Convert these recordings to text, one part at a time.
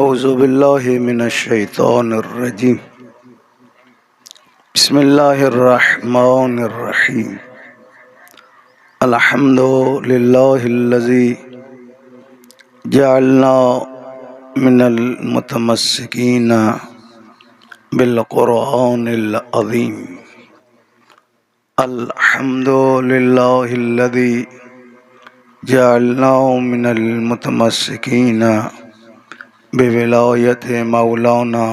अऊज़ु बिल्लाहि मिनश्शैतानिर्रजीम। बिस्मिल्लाहिर्रहमानिर्रहीम। अल्हम्दुलिल्लाहिल्लज़ी जअलना मिनल मुतमस्सिकीना बिल क़ुरआनिल अज़ीम। अल्हम्दुलिल्लाहिल्लज़ी जअलना मिनल मुतमस्सिकीना बिविलायत मौलाना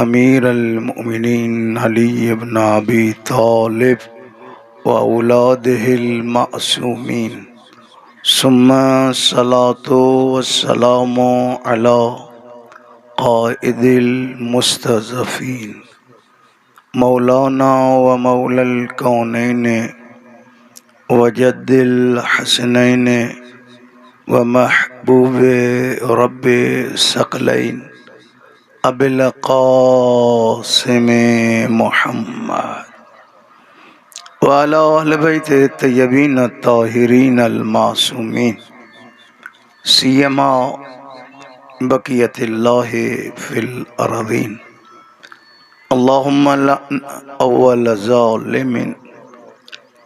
अमीरुल मोमिनीन अली इब्न अबी तालिब व औलादिहिल मासूमीन सुम्मा सलातो वस्सलामु अला क़ाइदिल मुस्तज़फ़ीन मौलाना व मौलल कौनैन व जद्दिल हसनैन व महबूबे रब्बे सकलैन अबिल क़ासिम मुहम्मद व अला अहले बैत तय्यबीन ताहिरीन अल मासूमीन सियमा बक़ियतिल्लाहि फ़िल अर्ज़ीन। अल्लाहुम्मा लअन अव्वल ज़ालिमिन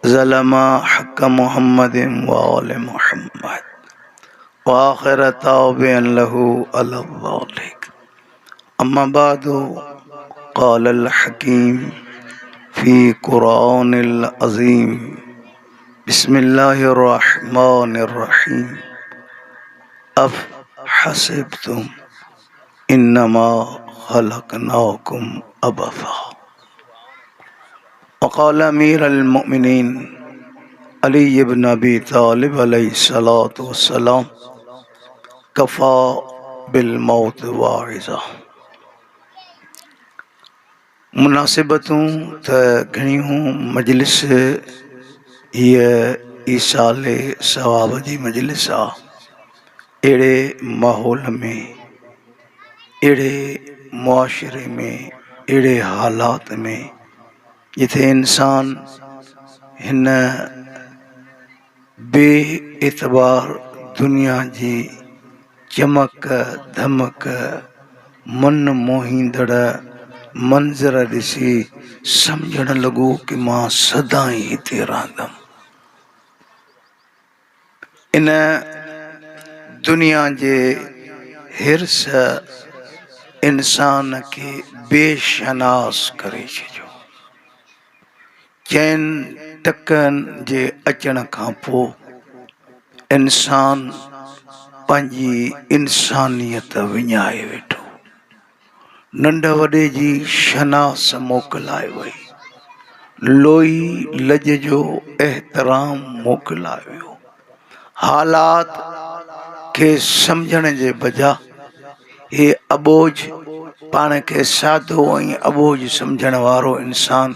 ज़लमा हक़्क़ मुहम्मदिन व आले मुहम्मद व आखिर ताबिअन लहू अला ज़ालिक। अम्मा बादु क़ालल हकीम फ़ी क़ुरआनिल अज़ीम। बिस्मिल्लाहिर्रहमानिर्रहीम। अफ़ हसिबतुम इन्नमा ख़लक़नाकुम अबसा। वक़ाल अमीरुल मोमिनीन अली इब्न अबी तालिब अलैहिस्सलातु वस्सलाम कफ़ा बिल मौत वाइज़ा। मुनासिबतूं त घणियूं मजलिस हीअ ईसाले सवाब जी मजलिस आ। अहिड़े माहौल में, अहिड़े मुआशरे में, अहिड़े हालात में जिथे इंसान हिन बे एतबार दुनिया जी चमक धमक मन मोहींदड़ मंज़र ॾिसी सम्झण लॻो कि मां सदा ई हिते रहंदमि। इन दुनिया जे हिर्स इंसान खे बेशनास करे छॾियो। चइनि टकनि जे अचण खां पोइ इंसान पंहिंजी इंसानियत विञाए वेठो। नंढ वॾे जी शनास मोकिलाए वई, लोई लज जो एहतराम मोकिलाए वियो। हालात खे सम्झण जे बजा हे अबोझ, पाण खे साधो ऐं अबोझ सम्झण वारो इंसान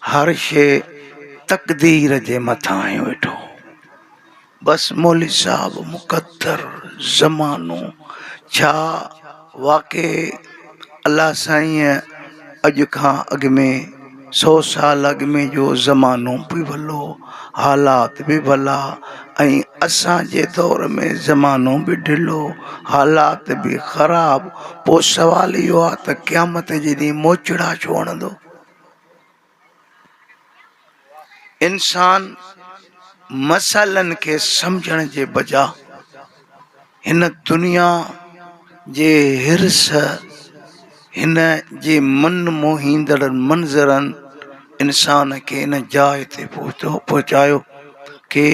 हर शइ तक़दीर जे मथां ई वेठो। बस मौली साहब मुक़द्दर ज़मानो छा वाक़ई अल्लाह साईं अॼु खां अॻु में 100 साल अॻु में जो ज़मानो बि भलो, हालात बि भला ऐं असांजे दौर में ज़मानो बि ढिलो, हालात बि ख़राब। पोइ सवाल इहो आहे त क़यामत जे ॾींहुं मोचड़ा छो हणंदो? इंसान मसइलनि खे सम्झण जे बजा हिन दुनिया जे हिर्स, हिन जे मन मोहींदड़ मंज़रनि इंसान खे इन जाइ ते पहुचायो कि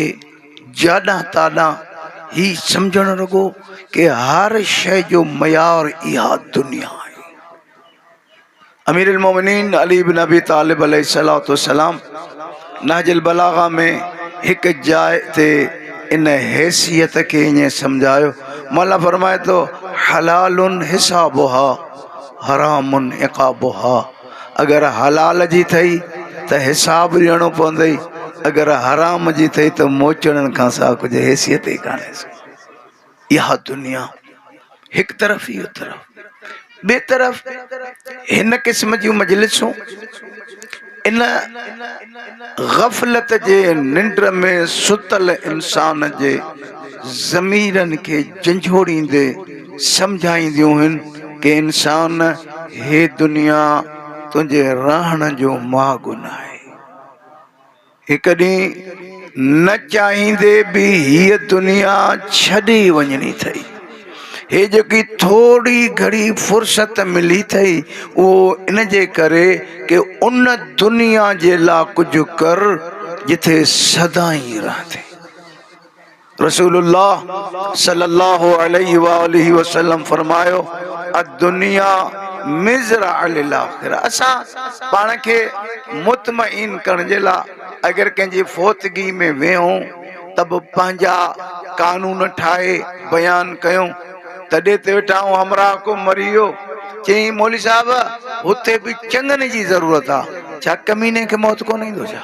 जाॾां ताॾां ही सम्झण लॻो कि हर शइ जो मयार इहा दुनिया आहे। अमीरुल मोमिनीन अली इब्न अबी तालिब अलैहिस्सलातु वस्सलाम नहजुल बलागा में हिक जाइ ते इन हैसियत खे ईअं सम्झायो। मौला फरमाए थो हलालुन हिसाबुहा हरामुन इक़ाबुहा। अगरि हलाल जी अथई त हिसाब ॾियणो पवंदई, अगरि हराम जी अथई त मोचड़नि खां सा कुझु हैसियत ई कान्हे। इहा दुनिया हिकु तरफ़, इहो तरफ़। ॿिए तरफ़ हिन क़िस्म जूं मजलिसूं इन ग़फ़लत जे निंड में सुतल इंसान जे ज़मीरनि खे झंझोड़ींदे समझाईंदियूं आहिनि कि इंसान हे दुनिया तुंहिंजे रहण जो माॻु न आहे। हिकु ॾींहुं न चाहींदे बि हीअ दुनिया छॾे वञणी अथई। हे जेकी थोड़ी घड़ी फुर्सत मिली अथई उहो इन जे करे कि उन दुनिया जे लाइ कुझु कर जिथे सदाईं रहंदे। रसूलुल्लाह सल्लल्लाहु अलैहि वसल्लम फरमायो दुनिया मिज़रा अल आखिरा। असां पाण खे मुतमइन करण जे लाइ अगर कंहिंजी फोतगी में वेहूं त बि पंहिंजा कानून ठाहे बयान कयूं। तॾहिं ते वेठा हमरा को मरी वियो, चई मौली साहब हुते बि चङनि जी ज़रूरत आहे, छा कमीने खे मौत कोन ईंदो छा?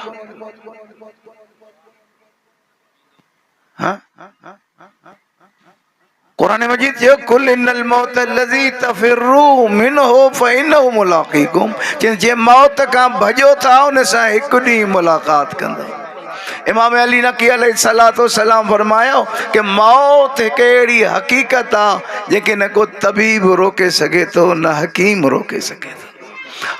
कुरान मजीद जो कुल इन्नल मौत लज़ी तफिरू मिनहु फइन्नहु मुलाक़ीकुम, जे मौत का भजो था उन सां हिकु ॾींहुं मुलाक़ात कंदो। इमाम अली नकी अलैहिस्सलातु वस्सलाम फरमायो कि मौत हिकु अहिड़ी हक़ीक़त आहे जेके न को तबीब रोके सघे थो न हकीम रोके सघे थो।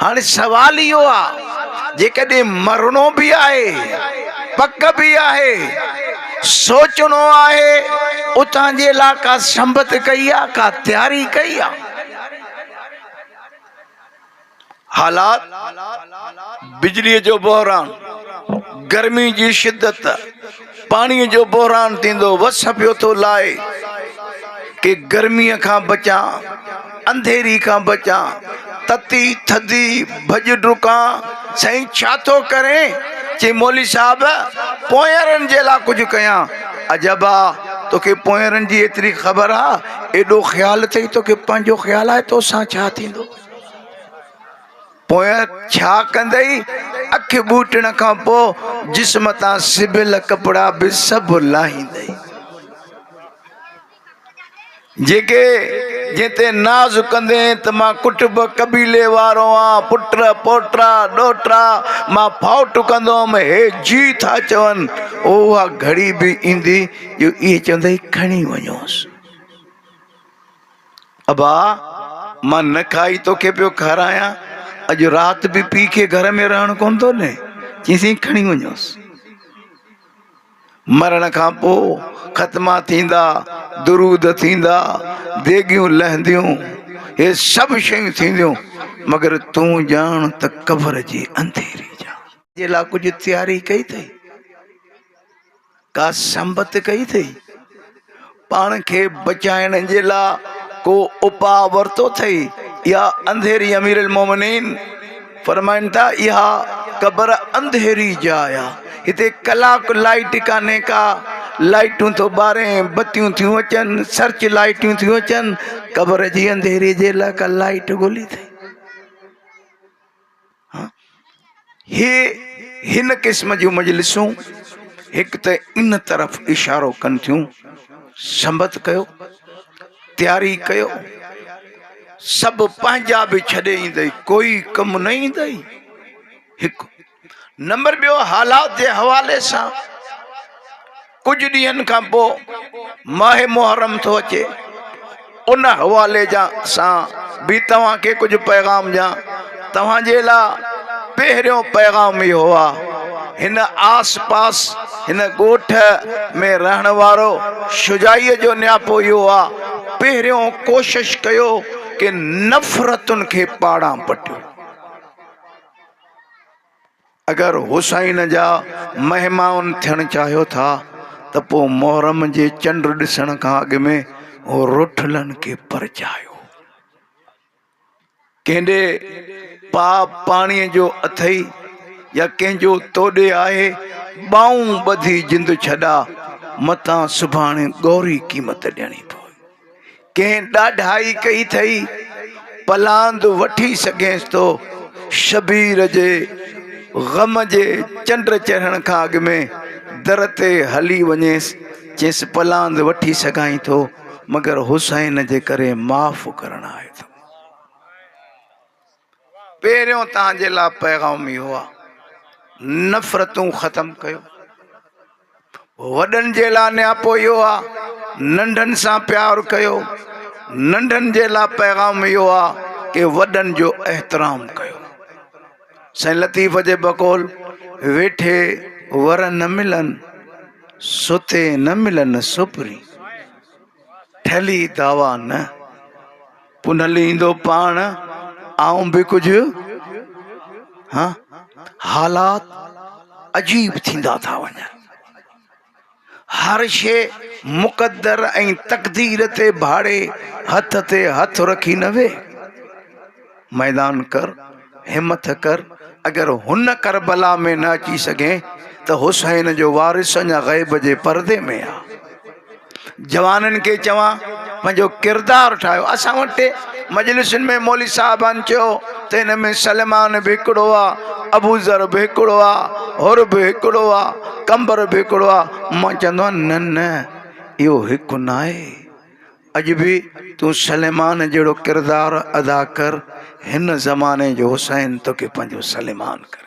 हाणे सवाल इहो आहे जेकॾहिं मरणो बि आहे पक बि आहे सोचणो आहे उतां जे लाइ का संबत कई आहे का तैयारी कई आहे। हालात बिजली जो बहरान गर्मी जी शिद्दत पानी जो बहरान थींदो वस पियो थो लाए कि गर्मीअ खां बचा अंधेरी खां बचा तती थधी भज डुकां साईं छा थो करे चे मौली साहब पोयरनि जे लाइ कुझु कयां। अजबा तोखे पोयरनि जी एतिरी ख़बर आहे एॾो ख़्यालु अथई तोखे पंहिंजो ख़्यालु आहे तो सां छा थींदो? पोयां छा कंदई? अखि ॿूटण खां पोइ जिस्म तां सिबियल कपिड़ा बि सभु लाहींदई। जेके जिते नाज़ कंदे त मां कुटुंब कबीले वारो आं, पुट पोटा ॾोटा मां फाउट कंदुमि, हे जी था चवनि, उहा घड़ी बि ईंदी जो इहे चवंदई खणी वञोसि। अबा मां न खाई तोखे पियो खारायां, अॼु राति बि पी खे घर में रहण कोन थो न, चईसीं खणी वञोसि। मरण खां पोइ ख़त्मा थींदा, दुरूद थींदा, देगियूं लहंदियूं, हे सभु शयूं थींदियूं, मगर तूं ॼाण त कब्र जी अंधेरी जे लाइ कुझु तैयारी कई अथई, का संबत कई अथई, पाण खे बचाइण जे लाइ को उपाउ वरितो अथई। या अंधेरी अमीरुल मोमिनीन फरमाइनि था इहा कब्र अंधेरी जाइ आहे, हिते कलाक लाइट कान्हे का, लाइटूं तो ॿारे बतियूं थियूं अचनि, सर्च लाइटूं थियूं अचनि, कब्र जी अंधेरी जे लाइ का लाइट ॻोल्ही अथई। हिन क़िस्म जूं मजलिसूं हिकु त इन तरफ़ इशारो कनि थियूं, संबत कयो, तैयारी कयो, सभु पंहिंजा बि छॾे ईंदई, कोई कमु न ईंदई। हिकु नंबर ॿियो, हालात जे हवाले सां कुझु ॾींहंनि खां पोइ माह मुहर्रम थो अचे, उन हवाले सां बि तव्हांखे कुझु पैगाम ॾियां। तव्हांजे लाइ पहिरियों पैगाम इहो आहे, हिन आस पास हिन ॻोठ में रहण वारो शुजाईअ जो नियापो इहो आहे, पहिरियों कोशिश कयो कि नफ़रतुनि खे पाड़ां पटियो। अगर हुसैन जा महिमान थियण चाहियो था त पोइ मुहर्रम जे चंड ॾिसण खां अॻु में हो रुठलनि खे परचायो। कंहिंजे पाणीअ जो अथई या कंहिंजो तोॾे आहे, ॿाऊं ॿधी जिंद छॾा, मतां सुभाणे गौरी क़ीमत ॾियणी पवे। कंहिं ॾाढाई कई अथई, पलांद वठी सघेसि थो, शबीर जे ग़म जे चंड चढ़ण खां अॻु में दर ते हली वञेसि, चएसि पलांद वठी सघाई थो, मगर हुसैन जे करे माफ़ करणु आहे थो। पहिरियों तव्हांजे लाइ पैगाम इहो आहे, नफ़रतूं ख़तम कयो। वॾनि जे लाइ नियापो इहो आहे, नंढनि सां प्यार कयो, नंढन जे लाइ पैगाम इहो आहे कि वॾनि जो एहतराम कयो। साईं लतीफ़ जे बकौल वेठे वर न मिलन, सुते न मिलन सुपरी, ठली दावा न, पुनल ईंदो पाण आऊं भी कुछ। हाँ, हालात अजीब थींदा था वञनि। हर शे मुक़द्दर ऐं तक़दीर ते भाड़े हथ ते हथ रखी न वे। मैदान कर, हिम्मत कर। अगर हुन करबला में न अची सघे तो हुसैन जो वारिस अञा ग़ैब जे पर्दे में आ। जवाननि खे चवां पंहिंजो किरदारु ठाहियो। असां वटि मजलिसुनि में मौली साहबान चयो त हिन में सलमान बि हिकिड़ो आहे, अबू ज़र बि हिकिड़ो आहे, हुर बि हिकिड़ो आहे, कंबर बि हिकिड़ो आहे। मां चवंदो आहियां न न, इहो हिकु न आहे। अॼु बि तूं सलेमान जहिड़ो किरदारु अदा कर, हिन ज़माने जो हुसैन तोखे पंहिंजो सलेमान कर।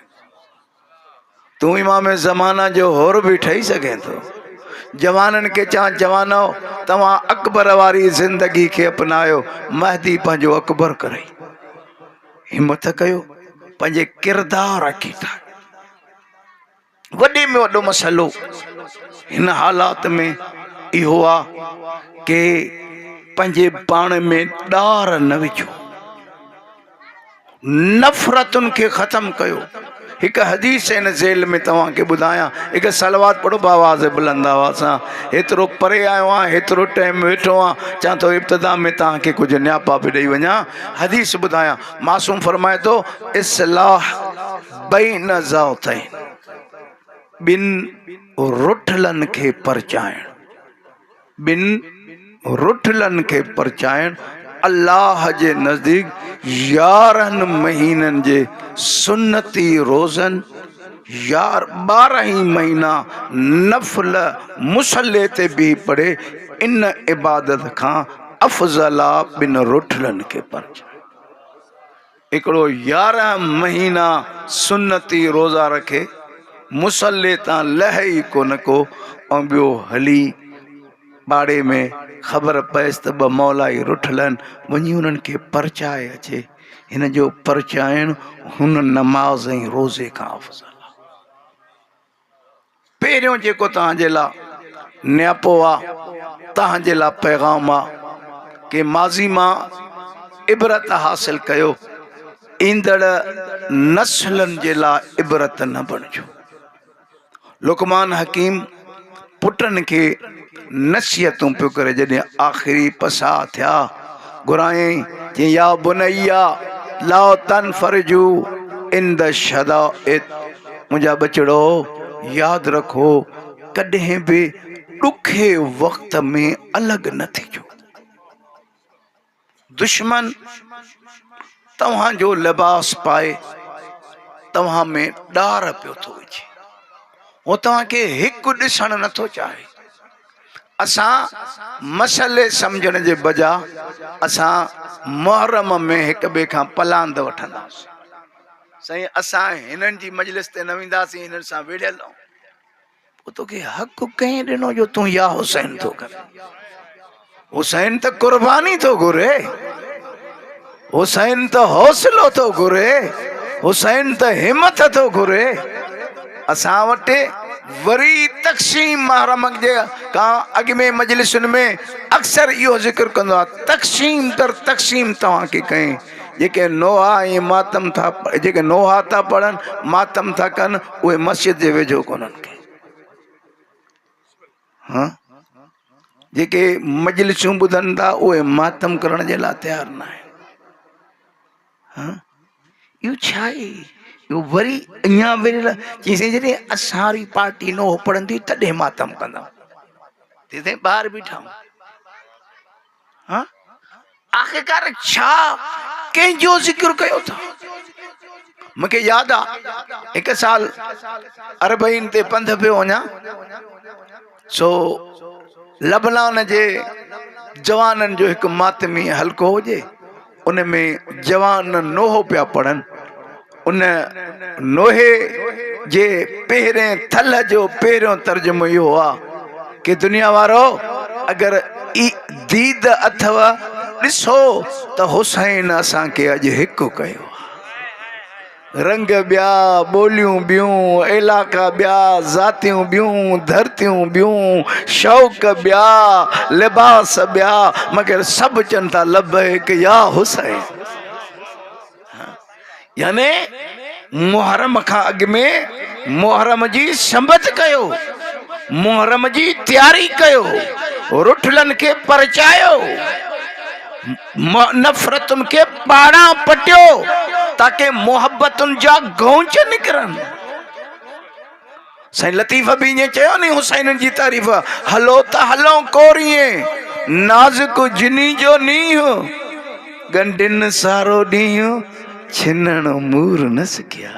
तूं इमाम ज़माना जो हुर बि ठही सघे थो। जवाननि खे चवां, जवानो तव्हां अकबर वारी ज़िंदगी खे अपनायो, महदी पंहिंजो अकबर करे। हिम्मत कयो, पंहिंजे किरदार खे ठाहियो। वॾे में वॾो मसइलो हिन हालात में इहो आहे कि पंहिंजे पाण में ॾार न विझो, नफ़रतुनि खे ख़त्म कयो। हिकु हदीस हिन ज़ेल में तव्हांखे ॿुधायां, हिकु सलवात पढ़ो आवाज़ बुलंद आवाज़ सां। हेतिरो परे आयो आहियां, हेतिरो टाइम वेठो आहियां, चवां थो इब्तिदा में तव्हांखे कुझु न्यापा बि ॾेई वञा। हदीस ॿुधायां, मासूम फरमाए थो, इस्लाह बैन ज़ौतैन, ॿिनि रुठलनि खे परचाइण, ॿिनि रुठलनि खे परचाइण अल्लाह जे नज़दीक 11 महीननि जे सुन्नती रोज़न, 12 महीना नफ़ल मुसल्ले ते भी पढ़े, इन इबादत खां अफ़ज़ल आहे ॿिनि रुठलनि खे परचाइण। हिकिड़ो 11 महीना सुन्नती रोज़ा रखे, मुसल्ले तां लहे ई कोन को, ऐं ॿियो हली बाड़े में ख़बर पएसि त ॿ मौलाई रुठलनि, वञी उन्हनि खे परचाए अचे। हिन जो परचाइण हुन नमाज़ ऐं रोज़े खां अफ़ज़ल आहे। पहिरियों जेको तव्हांजे लाइ न्यापो आहे, तव्हांजे लाइ पैगाम आहे कि माज़ी मां इबरत हासिल कयो, ईंदड़ नस्लनि जे लाइ इबरत न बणिजो। लुकमान हकीम पुटनि खे नसीहतूं पियो करे। जॾहिं आख़िरी पसा थिया, घुरायईं कि या बुनैया ला तनफरजू इंद शदाइद, मुंहिंजा बचड़ो यादि रखो कॾहिं बि ॾुखे वक़्त में अलॻि न थिजो। दुश्मन तव्हांजो लिबास पाए तव्हां में ॾार पियो थो विझे, उहो तव्हांखे हिकु ॾिसणु नथो चाहे। असां मसइले सम्झण जे बजाय असां मुहर्रम में हिक ॿिए खां पलांद वठंदासीं। साईं असां हिननि जी मजलिस ते न वेंदासीं, हिननि सां विढ़ियल आहियूं। पोइ तोखे हक़ कंहिं ॾिनो जो तूं या हुसैन थो करे? हुसैन त कुर्बानी थो घुरे, हुसैन त हौसलो थो घुरे, हुसैन त हिम्मत थो घुरे। असां वटि वरी तक़सीम महरम जे खां अॻु में मजलिसुनि में अक्सर इहो ज़िक्र कंदो आहे, तक़सीम दर तक़सीम तव्हांखे कई। जेके नोहा ऐं मातम था, जेके नोहा था पढ़नि, मातम था कनि, उहे मस्जिद जे वेझो कोन्हनि के। हाँ, जेके मजलिसूं ॿुधनि था उहे मातम करण जे लाइ तयारु न आहिनि। हाँ, इहो छा आहे? इहो वरी अञा विरल चईं, जॾहिं असांजी पार्टी नो पढ़ंदी तॾहिं मातम कंदा, तेसिताईं ॿाहिरि बीठा। हाँ, आख़िरकार छा कंहिंजो ज़िक्र कयो था? मूंखे यादि आहे हिकु साल अरबईन ते पंध पियो वञा, सो लबनान जे जवाननि जो हिकु मातमी हल्को हुजे, उन में जवान नोहो पिया पढ़नि। उन नोहे जे पहिरें थल जो पहिरियों तर्जुमो इहो आहे कि दुनिया वारो, अगरि दीद अथव ॾिसो त हुसैन असांखे अॼु हिकु कयो। रंग ॿिया, ॿोलियूं ॿियूं, इलाका ॿिया, ज़ातियूं ॿियूं, धरतियूं ॿियूं, शौक़ ॿिया, लिबास ॿिया, मगर सभु चवनि था लबैक या हुसैन। याने मुहर्रम खां अॻु में मुहर्रम जी संबत कयो, मुहर्रम जी तैयारी कयो, रुठलनि खे परचायो, नफ़रतुनि खे पाणा पटियो ताकि मोहब्बतुनि जा गौंच निकिरनि। साईं लतीफ़ बि ईअं चयो नी हुसैन जी तारीफ़, हलो त हलो कोरीअ नाज़ुक जिनी जो नींहुं, गंढिन सारो ॾींहुं छिनण मूर न सिखिया।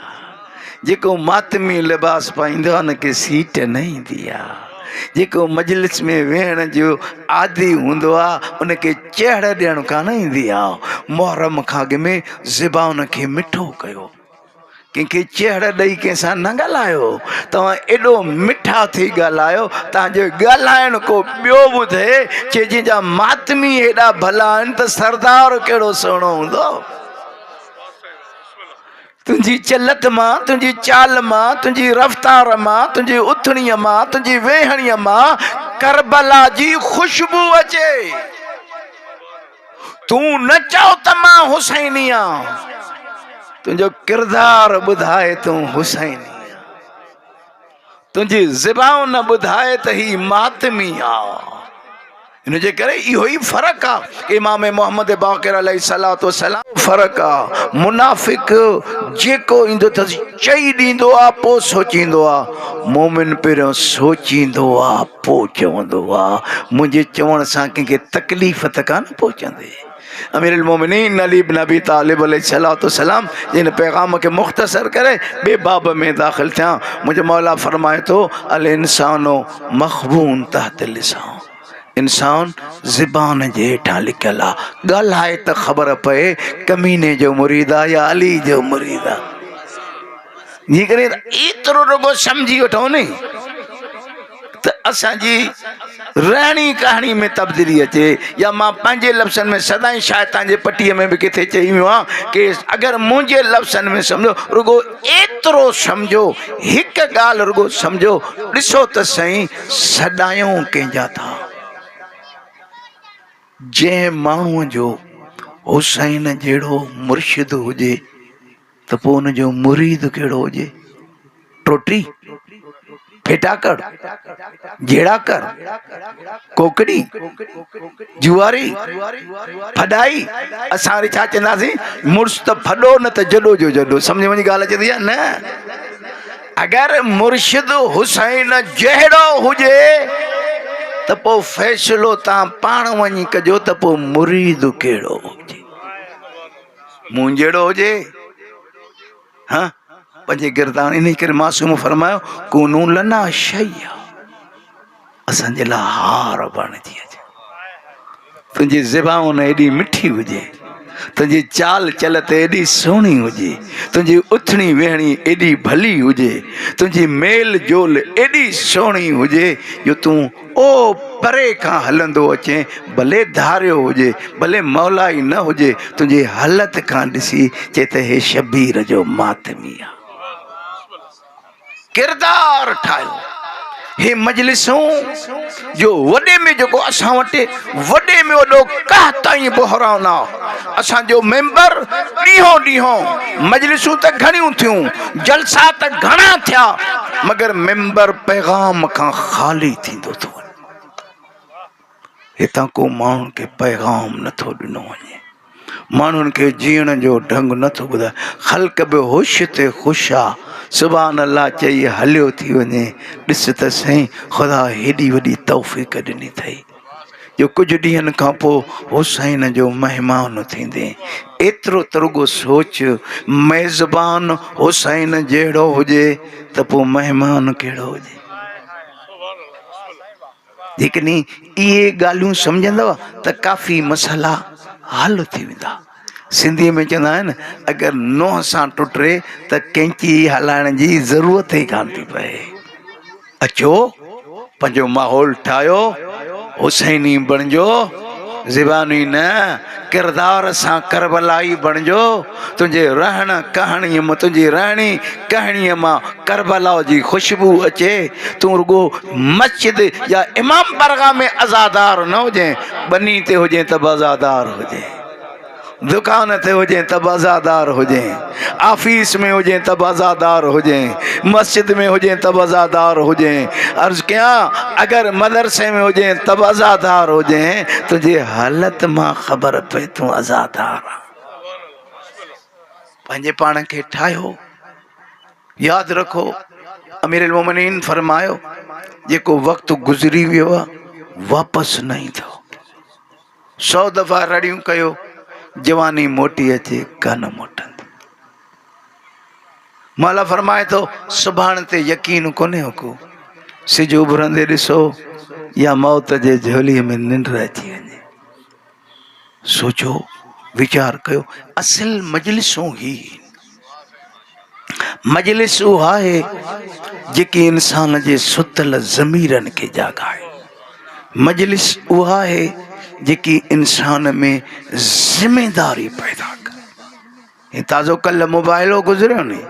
जेको मातमी लिबास पाईंदो आहे उनखे सीट न ईंदी आहे, जेको मजलिस में वेहण जो आदि हूंदो आहे उनखे चढ़ ॾियणु कान ईंदी आहे। मुहर्रम खां अॻु में ज़बान खे मिठो कयो, कंहिंखे चढ़ ॾेई कंहिंसां न ॻाल्हायो। तव्हां एॾो मिठा थी ॻाल्हायो तव्हांजो ॻाल्हाइण को ॿियो ॿुधे चए जंहिंजा मातमी हेॾा भला आहिनि त सरदार कहिड़ो सुहिणो हूंदो। तुंहिंजी चलत मां, तुंहिंजी चाल मां, तुंहिंजी रफ़्तार मां, तुंहिंजी उथणीअ मां, तुंहिंजी वेहणीअ मां करबला जी खुशबू अचे। तूं न चओ त मां हुसैनी आहियां, तुंहिंजो किरदार ॿुधाए तूं हुसैनी आहियां, तुंहिंजी ज़बान ॿुधाए त ही मातमी आहे। इनजे करे इहो ई फ़र्क़ु आहे। इमाम मोहम्मद बाक़िर अलैहिस्सलातु वस्सलाम फ़र्क़ु आहे। मुनाफ़िक जेको ईंदो अथसि चई ॾींदो आहे पोइ सोचींदो आहे, मोमिन पहिरियों सोचींदो आहे पोइ चवंदो आहे। मुंहिंजे चवण सां कंहिंखे तकलीफ़ त कान पहुचंदी। अमीरुल मोमिनीन अली इब्न अबी तालिब अलैहिस्सलातु वस्सलाम जिन पैगाम खे मुख़्तसर करे ॿिए बाब में दाख़िल थिया, मुंहिंजो मौला फरमाए थो अल इंसानो मख़बून तहत लिसान, इंसान ज़बान जे हेठां लिखियल आहे। ॻाल्हाए त ख़बर पए कमीने जो मुरीद आहे या अली जो मुरीद आहे। जी करे एतिरो रुगो सम्झी वठो नी त असांजी रहणी कहाणी में तब्दीली अचे। या मां पंहिंजे लफ़्ज़नि में सदाईं शायदि तव्हांजे पटीअ में बि किथे चई वियो आहे कि अगरि मुंहिंजे लफ़्ज़नि में सम्झो, रुगो एतिरो सम्झो, हिकु ॻाल्हि रुगो सम्झो, ॾिसो त सही सदायूं कंहिंजा था। जंहिं माण्हूअ जो हुसैन जहिड़ो मुर्शिद हुजे त पोइ हुनजो मुरीद कहिड़ो हुजे। टोटी, फेटाकड़, जेड़ाकर, कोकड़ी, जुआरी, फॾाई, असां वरी छा चवंदासीं, मुर्श त फॾो न त जॾो जो जॾो। सम्झ में ॻाल्हि अचे थी या न? अगरि मुर्शिद हुसैन जहिड़ो हुजे त पोइ फ़ैसिलो तव्हां पाण वञी कजो त पोइ मुरीद कहिड़ो हुजे। मूं जहिड़ो हुजे हा पंहिंजे गिरदान। इन करे मासूम फरमायो कुनू लना शैया, असांजे लाइ हार बणिजी अचे। तुंहिंजी ज़बान एॾी मिठी हुजे, तुंहिंजी चाल चलत एॾी सुहिणी हुजे, तुंहिंजी उथणी वेहणी एॾी भली हुजे, तुंहिंजी मेल जोल एॾी सुहिणी हुजे जो तूं ओ परे खां हलंदो अचे, भले धारियो हुजे, भले मौलाई न हुजे, तुंहिंजी हालत खां ॾिसी चए त हे शबीर जो मातमी आहे। किरदार ठाहियो। हे मजलिसूं जो वॾे में जेको असां वटि वॾे में वॾो काह ताईं बहिरान आहे। असांजो मेंबर ॾींहों ॾींहों मजलिसूं त घणियूं थियूं, जलसा त घणा थिया, मगर मेंबर पैगाम खां ख़ाली थींदो थो वञे। हितां को माण्हुनि खे पैगाम नथो ॾिनो वञे, माण्हुनि खे जीअण जो ढंग नथो ॿुधाए। ख़ल्क़ बि होश ते ख़ुशि आहे, सुभान अल्लाह चई हलियो थी वञे। ॾिस त सही ख़ुदा हेॾी वॾी तौफ़ीक़ ॾिनी अथई जो कुझु ॾींहंनि खां पोइ हुसैन जो महिमान थींदे। एतिरो त रुगो सोच, मेज़बान हुसैन जहिड़ो हुजे त पोइ महिमान कहिड़ो हुजे। जेकॾहिं इहे ॻाल्हियूं सम्झंदव त काफ़ी मसइला हल थी वेंदा। सिंधीअ में चवंदा आहिनि अगरि नोह सां टुटे त कैंची हलाइण जी ज़रूरत ई कान थी पए। अचो पंहिंजो माहौल ठाहियो, हुसैनी बणिजो, ज़बानी न किरदार सां करबलाई बणिजो। तुंहिंजे रहण कहाणीअ मां तुंहिंजी रहणी कहाणीअ मां करबला जी ख़ुशबू अचे। तूं रुगो मस्जिद या इमाम बारगाह में आज़ादार न हुजे, बनी ते हुजे त आज़ादार हुजे, दुकान ते हुजे त आज़ादार हुजे, ऑफिस में हुजे त आज़ादार हुजे, मस्जिद में हुजे त आज़ादार हुजे। अर्ज़ कयां अगर मदरसे में हुजे त आज़ादार हुजे। तुझे हालत मां ख़बर पए तूं आज़ादार आ। पंहिंजे पाण खे ठाहियो। यादि रखो अमीरुल मोमिनीन फरमायो जेको वक़्तु गुज़री वियो आहे वापसि न ईंदो। 100 दफ़ा रड़ियूं कयो जवानी मोटी अचे कान मोटंदी। मौला फरमाए थो सुभाणे ते यकीन कोन्हे को सिज उभरंदे ॾिसो या मौत जे झोलीअ में निंड अची वञे। सोचो वीचार कयो। असल मजलिसूं ही मजलिस उहा आहे जेकी इंसान जे सुतल ज़मीरनि खे जाॻाए। मजलिस उहा आहे जेकी इंसान में जिम्मेदारी पैदा करे। ताज़ो कल्ह मोबाइलो गुज़रियो नी,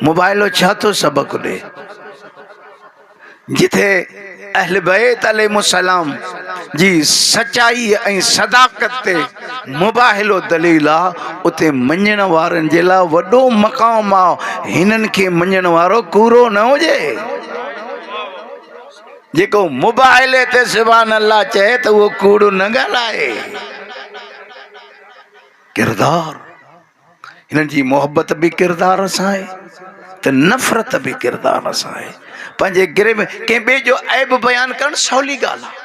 मोबाइलो छा थो सबक़ ॾे? जिथे अहल बैत अलैहिस्सलाम जी सचाई ऐं सदाकत ते मुबाहिलो दलील आहे, उते मञण वारनि जे लाइ वॾो मक़ाम आहे। हिननि खे मञण वारो कूड़ो न हुजे। जेको मुबाहिले ते सुभान अल्लाह चए त उहो कूड़ो न ॻाल्हाए। किरदार हिननि जी मोहबत बि किरदार सां आहे त नफ़रत बि किरदार सां आहे। पंहिंजे गिरे में कंहिं ॿिए जो ऐब बयानु करणु सवली ॻाल्हि आहे,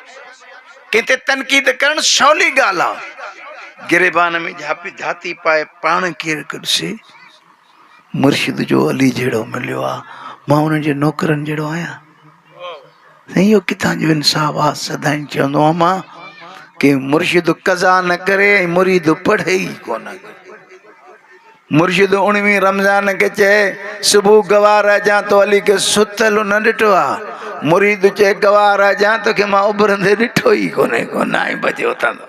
कंहिं ते तनक़ीद करणु सवली ॻाल्हि आहे। गिरेबान में झाती पाए पाण केरु ॾिसे मुर्शिद जो अली जहिड़ो मिलियो आहे, मां उन्हनि जे नौकरनि जहिड़ो आहियां। साईं इहो किथां जो इंसाफ़ आहे? सदाईं चवंदो आहियां मां कि मुर्शिद कज़ा न करे ऐं मुरीद पढ़े ई कोन। मुर्शिद 19 रमज़ान के चए सुबह गवाह रहिजां तो अली के सुतल न ॾिठो आहे। मुरीद चए गवाह रहिजां तो के मां उभरंदे ॾिठो ई कोन्हे को 9 बजे उथंदो।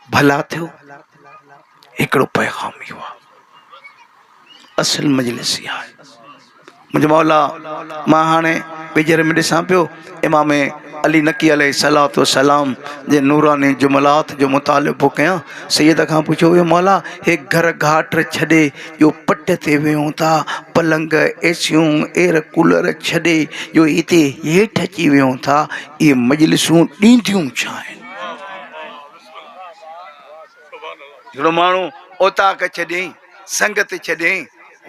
भला थियो हिकिड़ो पैगाम इहो आहे। असल मजलिस इहा आहे। मुंहिंजो मौला मां हाणे पिजर में ॾिसां पियो इमाम अली नकी अलैहिस्सलातु वस्सलाम जे नूरानी जुमलात जो मुतालिबो कयां। सैयद खां पुछो वियो मौला हे घर घाट छॾे जो पट ते वियूं था, पलंग एसियूं एयर कूलर छॾे जो हिते हेठि अची वियूं था, इहे मजलिसूं ॾींदियूं छा आहिनि? हिकिड़ो माण्हू ओताक छॾियईं, संगत छॾियईं,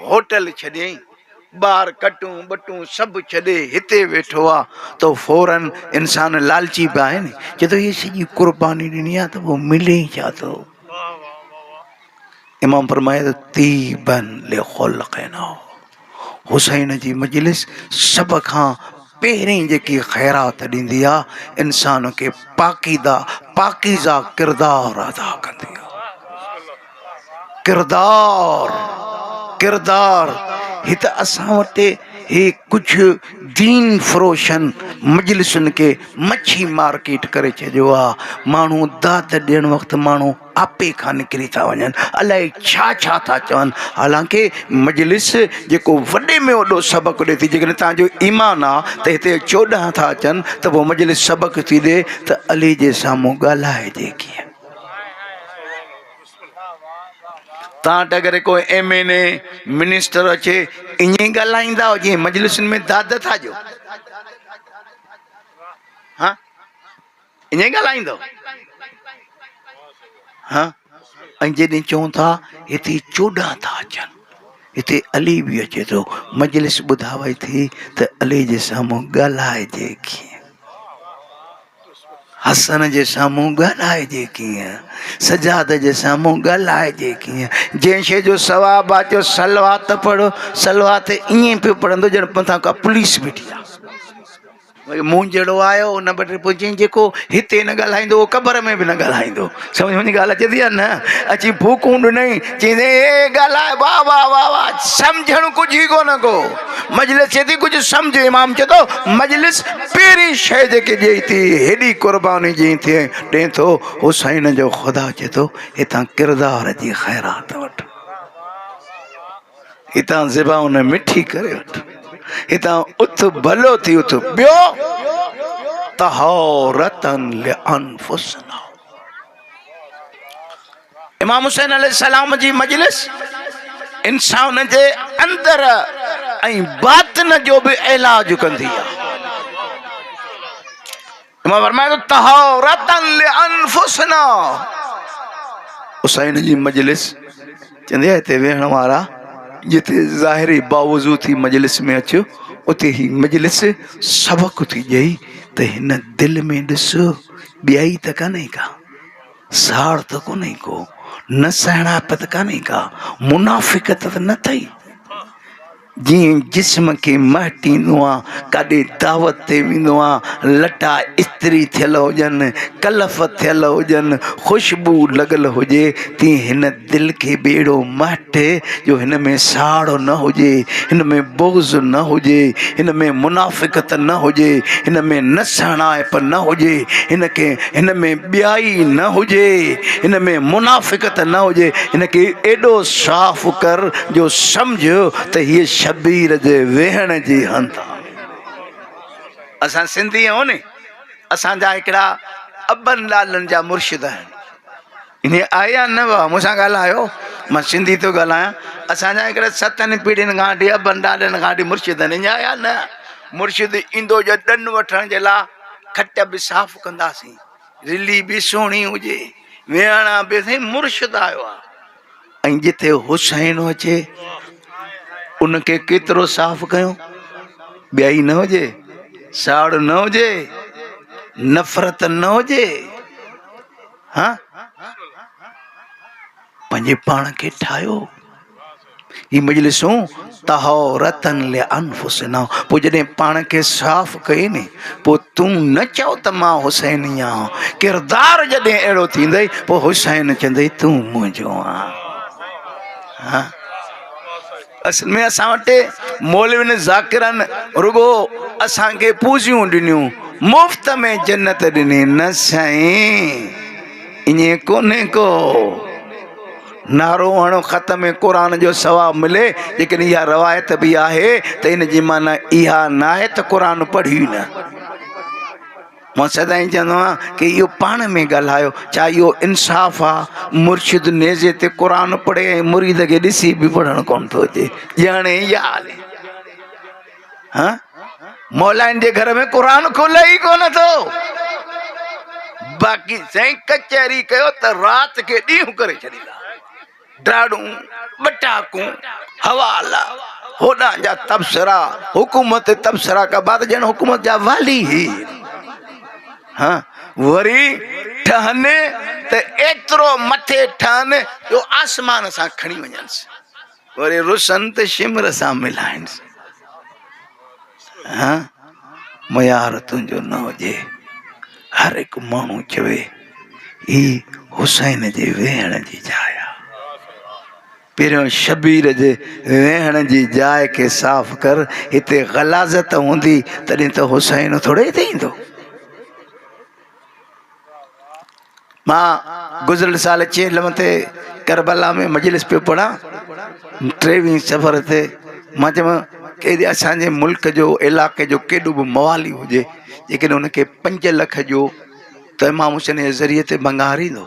होटल छॾियईं, ॿार कटूं बटूं सभु छॾे हिते वेठो आहे त फौरन इंसान लालची बि आहे न, चए थो हीअ सॼी कुर्बानी ॾिनी आहे त पोइ मिले ई छा थो? इमाम फरमाए त तीबन लिखुल्क़िना, हुसैन जी मजलिस सभ खां पहिरीं जेकी ख़ैरात ॾींदी आहे इंसान खे पाकीज़ा किरदार अदा कंदी आहे। किरदार हिते असां वटि हे कुझु दीन फ़रोशन मजलिसुनि खे मच्छी मार्केट करे छॾियो आहे। माण्हू दाद ॾियण वक़्तु माण्हू आपे खां निकिरी था वञनि, अलाए छा छा था चवनि। हालांकि मजलिस जेको वॾे में वॾो सबक़ु ॾिए थी। जेकॾहिं तव्हांजो ईमान आहे त हिते 14 था अचनि त पोइ मजलिस सबक़ु थी ॾिए त अली जे साम्हूं ॻाल्हाइजे कीअं। तव्हां वटि अगरि कोई MNA मिनिस्टर अचे ईअं ई ॻाल्हाईंदा जीअं मजलिसुनि में दाद था ॾियो? हा ईअं ई ॻाल्हाईंदो? हा ऐं जॾहिं चऊं था हिते 14 था अचनि, हिते अली बि अचे थो, मजलिस ॿुधावे थी त अली जे साम्हूं ॻाल्हाइजे कीअं, हसन जे साम्हूं ॻाल्हाइजे कीअं, सजाद जे साम्हूं ॻाल्हाइजे कीअं। जंहिं शइ जो सवाबु आहे चयो सलवात पढ़ो, सलवात ईअं पियो पढ़ंदो ॼण मथां का पुलिस बीठी आहे। मुंहुं जहिड़ो आयो उन वटि पोइ चई जेको हिते न ॻाल्हाईंदो उहो क़बर में बि न ॻाल्हाईंदो। सम्झ में ॻाल्हि अचे थी या न? अची भूकूं ॾिनई चईं ए ॻाल्हाए वाह वाह वाह वाह, सम्झणु कुझु ई कोन को। मजलिस चए थी कुझु सम्झ। इमाम चए थो मजलिस पहिरीं शइ जेके ॾिए थी हेॾी क़ुर्बानी जी थी ॾिए थो हुसैन जो। ख़ुदा चए थो हितां किरदार जी ख़ैरात वठि, हितां ज़िबान मिठी करे वठि, हितां उथ भलो थी उथ। ॿियो तहौरतन लिअनफुसना, इमाम हुसैन अलैहिस्सलाम जी मजलिस इंसान जे अंदर ऐं बातिन जो बि इलाज कंदी आहे। इमाम फरमाए थो तहौरतन लिअनफुसना। हुसैन जी मजलिस चवंदी आहे हिते वेहण वारा जिते ज़ाहिरी बावजूद थी मजलिस में अचो उते ही मजलिस सबक थी ॾेई त हिन दिलि में ॾिस ॿियाई त कान्हे का, साड़ त कोन्हे को, न सहणाप त कान्हे का, मुनाफ़िक़त त न अथई। जीअं जिस्म खे महटींदो आहे, काॾे दावत ते वेंदो आहे, लटा इस्त्री थियल हुजनि, कलफ थियल हुजनि, ख़ुशबू लॻल हुजे, तीअं हिन दिलि खे बेड़ो महटे जो हिन में साड़ न हुजे, हिन में बुग़्ज़ न हुजे, हिन में मुनाफ़िक़त न हुजे, हिन में नसणाइप न हुजे, हिन में ॿियाई न हुजे, हिन में मुनाफ़िक़त न हुजे। हिन खे एॾो साफ़ कर जो सम्झ त हीअ शबीर जे वेहण जी हंध आहे। असां सिंधी आहियूं न, असांजा हिकिड़ा अबनि लालनि जा मुर्शिद आहिनि। इन आया न हुआ मूंसां ॻाल्हायो, मां सिंधी थो ॻाल्हायां। असांजा हिकिड़ा 7 पीढ़ियुनि खां वठी अबनि लालनि खां वठी मुर्शिद आहिनि। ईअं आया न? मुर्शिद ईंदो जो ॾनु वठण जे लाइ खट बि साफ़ कंदासीं, रिली बि सुहिणी हुजे, वेहण बि साईं मुर्शिद आयो आहे। ऐं जिते हुसैन अचे उनखे केतिरो साफ़ कयूं, ॿियाई न हुजे, साड़ न हुजे, नफ़रत न हुजे। हाँ, पंहिंजे पाण खे ठाहियो। ही मजलिसूं तहौरतन लिअनफुसना। पोइ जॾहिं पाण खे साफ़ कई नी, पोइ तूं न चओ त मां हुसैनी आहियां। किरदार जॾहिं अहिड़ो थींदई पोइ हुसैन चवंदई तूं मुंहिंजो आहीं। हाँ, असल में असां वटि मौलवियुनि ज़ाकिरनि रुगो असांखे पूजियूं ॾिनियूं, मुफ़्त में जन्नत ॾिनी। न साईं, ईअं कोन्हे को। नारो हणो ख़त में क़ुर जो सवाबु मिले, लेकिन इहा रवायत बि आहे त इन जी माना इहा न आहे त क़ुर पढ़ी न। मां सदाईं चवंदो आहियां कि इहो पाण में ॻाल्हायो, छा इहो इंसाफ़ आहे? मुर्शिद नेज़े ते क़ुर पढ़े ऐं मुरीद खे ॾिसी बि पढ़णु कोन थो अचे, ॼाणे इहा हाल। हाँ, मौलाइनि जे घर में क़ुर खुले ई कोन थो। बाक़ी साईं कचहरी कयो त राति खे ॾींहुं करे छॾींदा, ड्राड़ूं बटाकूं हवाला होॾां जा तबसरा, हुकूमत तबसरा का बाद ॼण हुकूमत जा वाली ही। हाँ, वरी ठहनि त एतिरो मथे ठहनि जो आसमान सां खणी वञनि, वरी रुसन त शिमर सां मिलाइनि। हाँ, मयार तुंहिंजो न हुजे। हर हिकु माण्हू चवे ही हुसैन जे वेहण जी जाइ आहे। पहिरियों शबीर जे वेहण जी जाइ खे साफ़ कर। हिते ग़लाज़त हूंदी तॾहिं त हुसैन थोरे हिते ईंदो। मां गुज़िरियल साल चेलम ते करबला में मजलिस पियो पढ़ा, 23 सफ़र ते। मां चवां केॾे असांजे मुल्क जो इलाइक़े जो केॾो बि मवाली हुजे, लेकिन उनखे 5 लख जो त इमाम हुसैन जे ज़रिए ते भंगार ईंदो।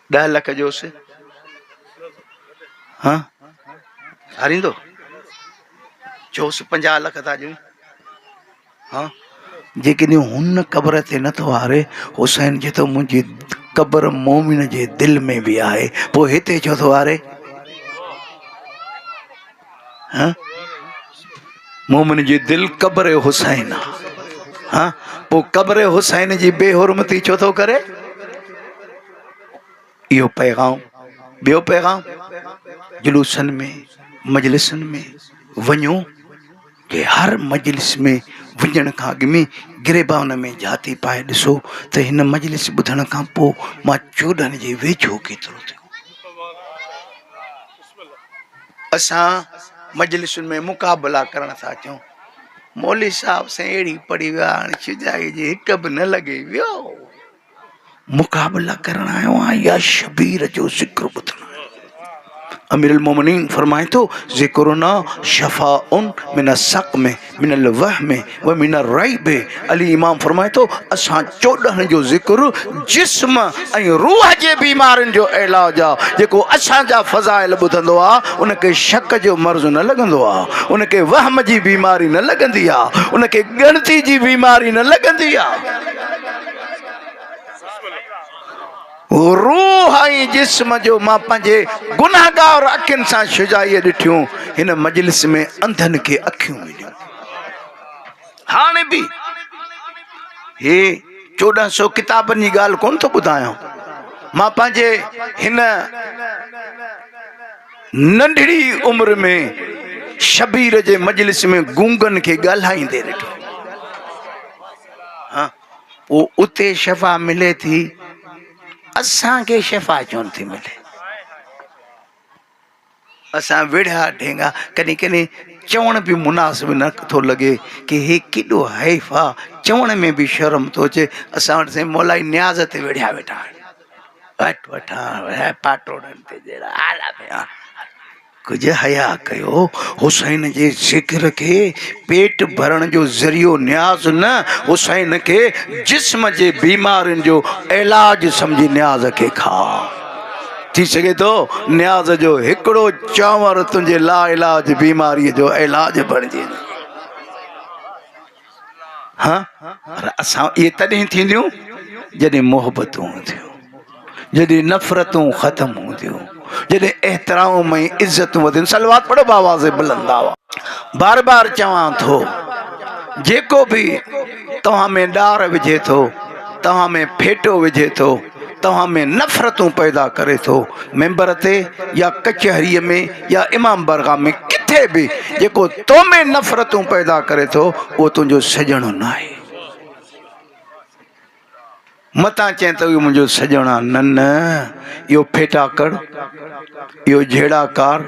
10 लख जोसि, हाँ हारींदो चोसि 50 लख था ॾियूं। हाँ, जेकॾहिं हुन क़बर ते नथो हारे, हुसैन चए थो मुंहिंजी क़बर मोमिन जे दिलि में बि आहे, पोइ हिते छो थो हारे? हाँ, मोमिन जी दिलि क़बर हुसैन आहे। हाँ, पोइ क़बर हुसैन जी बेहुरमती छो थो करे? इहो पैगाम। ॿियो पैगाम, जुलूसनि में मजलिसनि में वञो कि हर मजलिस में वञण खां अॻु में गिरेबान में जाती पाए ॾिसो त हिन मजलिस ॿुधण खां पोइ मां 14 जे वेझो केतिरो थियो। असां मजलिसुनि में मुक़ाबला करण था अचूं, मौली साहब से अहिड़ी पढ़ी विया, हाणे शुजाई जी हिक बि न लॻे वियो। मुक़ाबला करण आयो आहियां या शबीर जो ज़िक्र ॿुधणो? अमीरुल मोमिनीन फरमाए तो ज़िक्रुना शफ़ाउन मिन सक़म मिनल वहम व मिन रैब। अली इमाम फरमाए तो असां 14 जो ज़िक्र जिस्म ऐं रूह जे बीमारियुनि जो इलाज आहे। जेको असांजा फ़ज़ाइल ॿुधंदो आहे उनखे शक जो मर्ज़ न लॻंदो आहे, उनखे वहम जी बीमारी न लॻंदी आहे, उनखे ॻणती जी बीमारी न लॻंदी आहे। रूह ऐं जिस्म जो मां पंहिंजे गुनाहगार अखियुनि सां शुजाई ॾिठियूं। हिन मजलिस में अंधनि खे अखियूं मिलियूं। हाणे बि हे 1400 किताबनि जी ॻाल्हि कोन थो ॿुधायां, मां पंहिंजे हिन नंढड़ी उम्र में शबीर जे मजलिस में गूंगनि खे ॻाल्हाईंदे ॾिठो। हाँ, पोइ उते शफ़ा मिले थी, असांखे शफ़ा छो नथी मिले? असां विढ़िया ढेंगा कॾहिं कॾहिं चवण बि मुनासिब न थो लॻे कि हे केॾो हैफ़ आहे, चवण में बि शर्म थो अचे। असां वटि साईं मौलाई न्याज़ ते वेठा वेठा वटि वठां पाटोड़नि ते जहिड़ा आला पिया। कुझु हया कयो, हुसैन जे ज़िक्र खे पेट भरण जो ज़रियो न्याज़ न, हुसैन खे जिस्म जे बीमारियुनि जो इलाज सम्झी न्याज़ खे खा। थी सघे तो न्याज़ जो हिकिड़ो चांवर तुंहिंजे ला इलाज बीमारीअ जो इलाज बणिजे। हाँ, असां इहे तॾहिं थींदियूं जॾहिं मोहबतूं हूंदियूं, जॾहिं नफ़रतूं ख़त्म हूंदियूं, जॾहिं एहतराम ऐं इज़तूं वधियूं। सलवात पढ़ो बावाज़ बुलंद आवाज़। बार बार चवां थो, जेको बि तव्हां में ॾार विझे थो, तव्हां में फेटो विझे थो, तव्हां में नफ़रतूं पैदा करे थो, मेंबर ते या कचहरीअ में या इमाम बारगाह में किथे बि जेको तो में नफ़रतूं पैदा करे थो उहो तुंहिंजो सॼणो न आहे। मतां चए तो इहो मुंहिंजो सॼणो आहे, न इहो फेटाकड़, इहो झेड़ाकार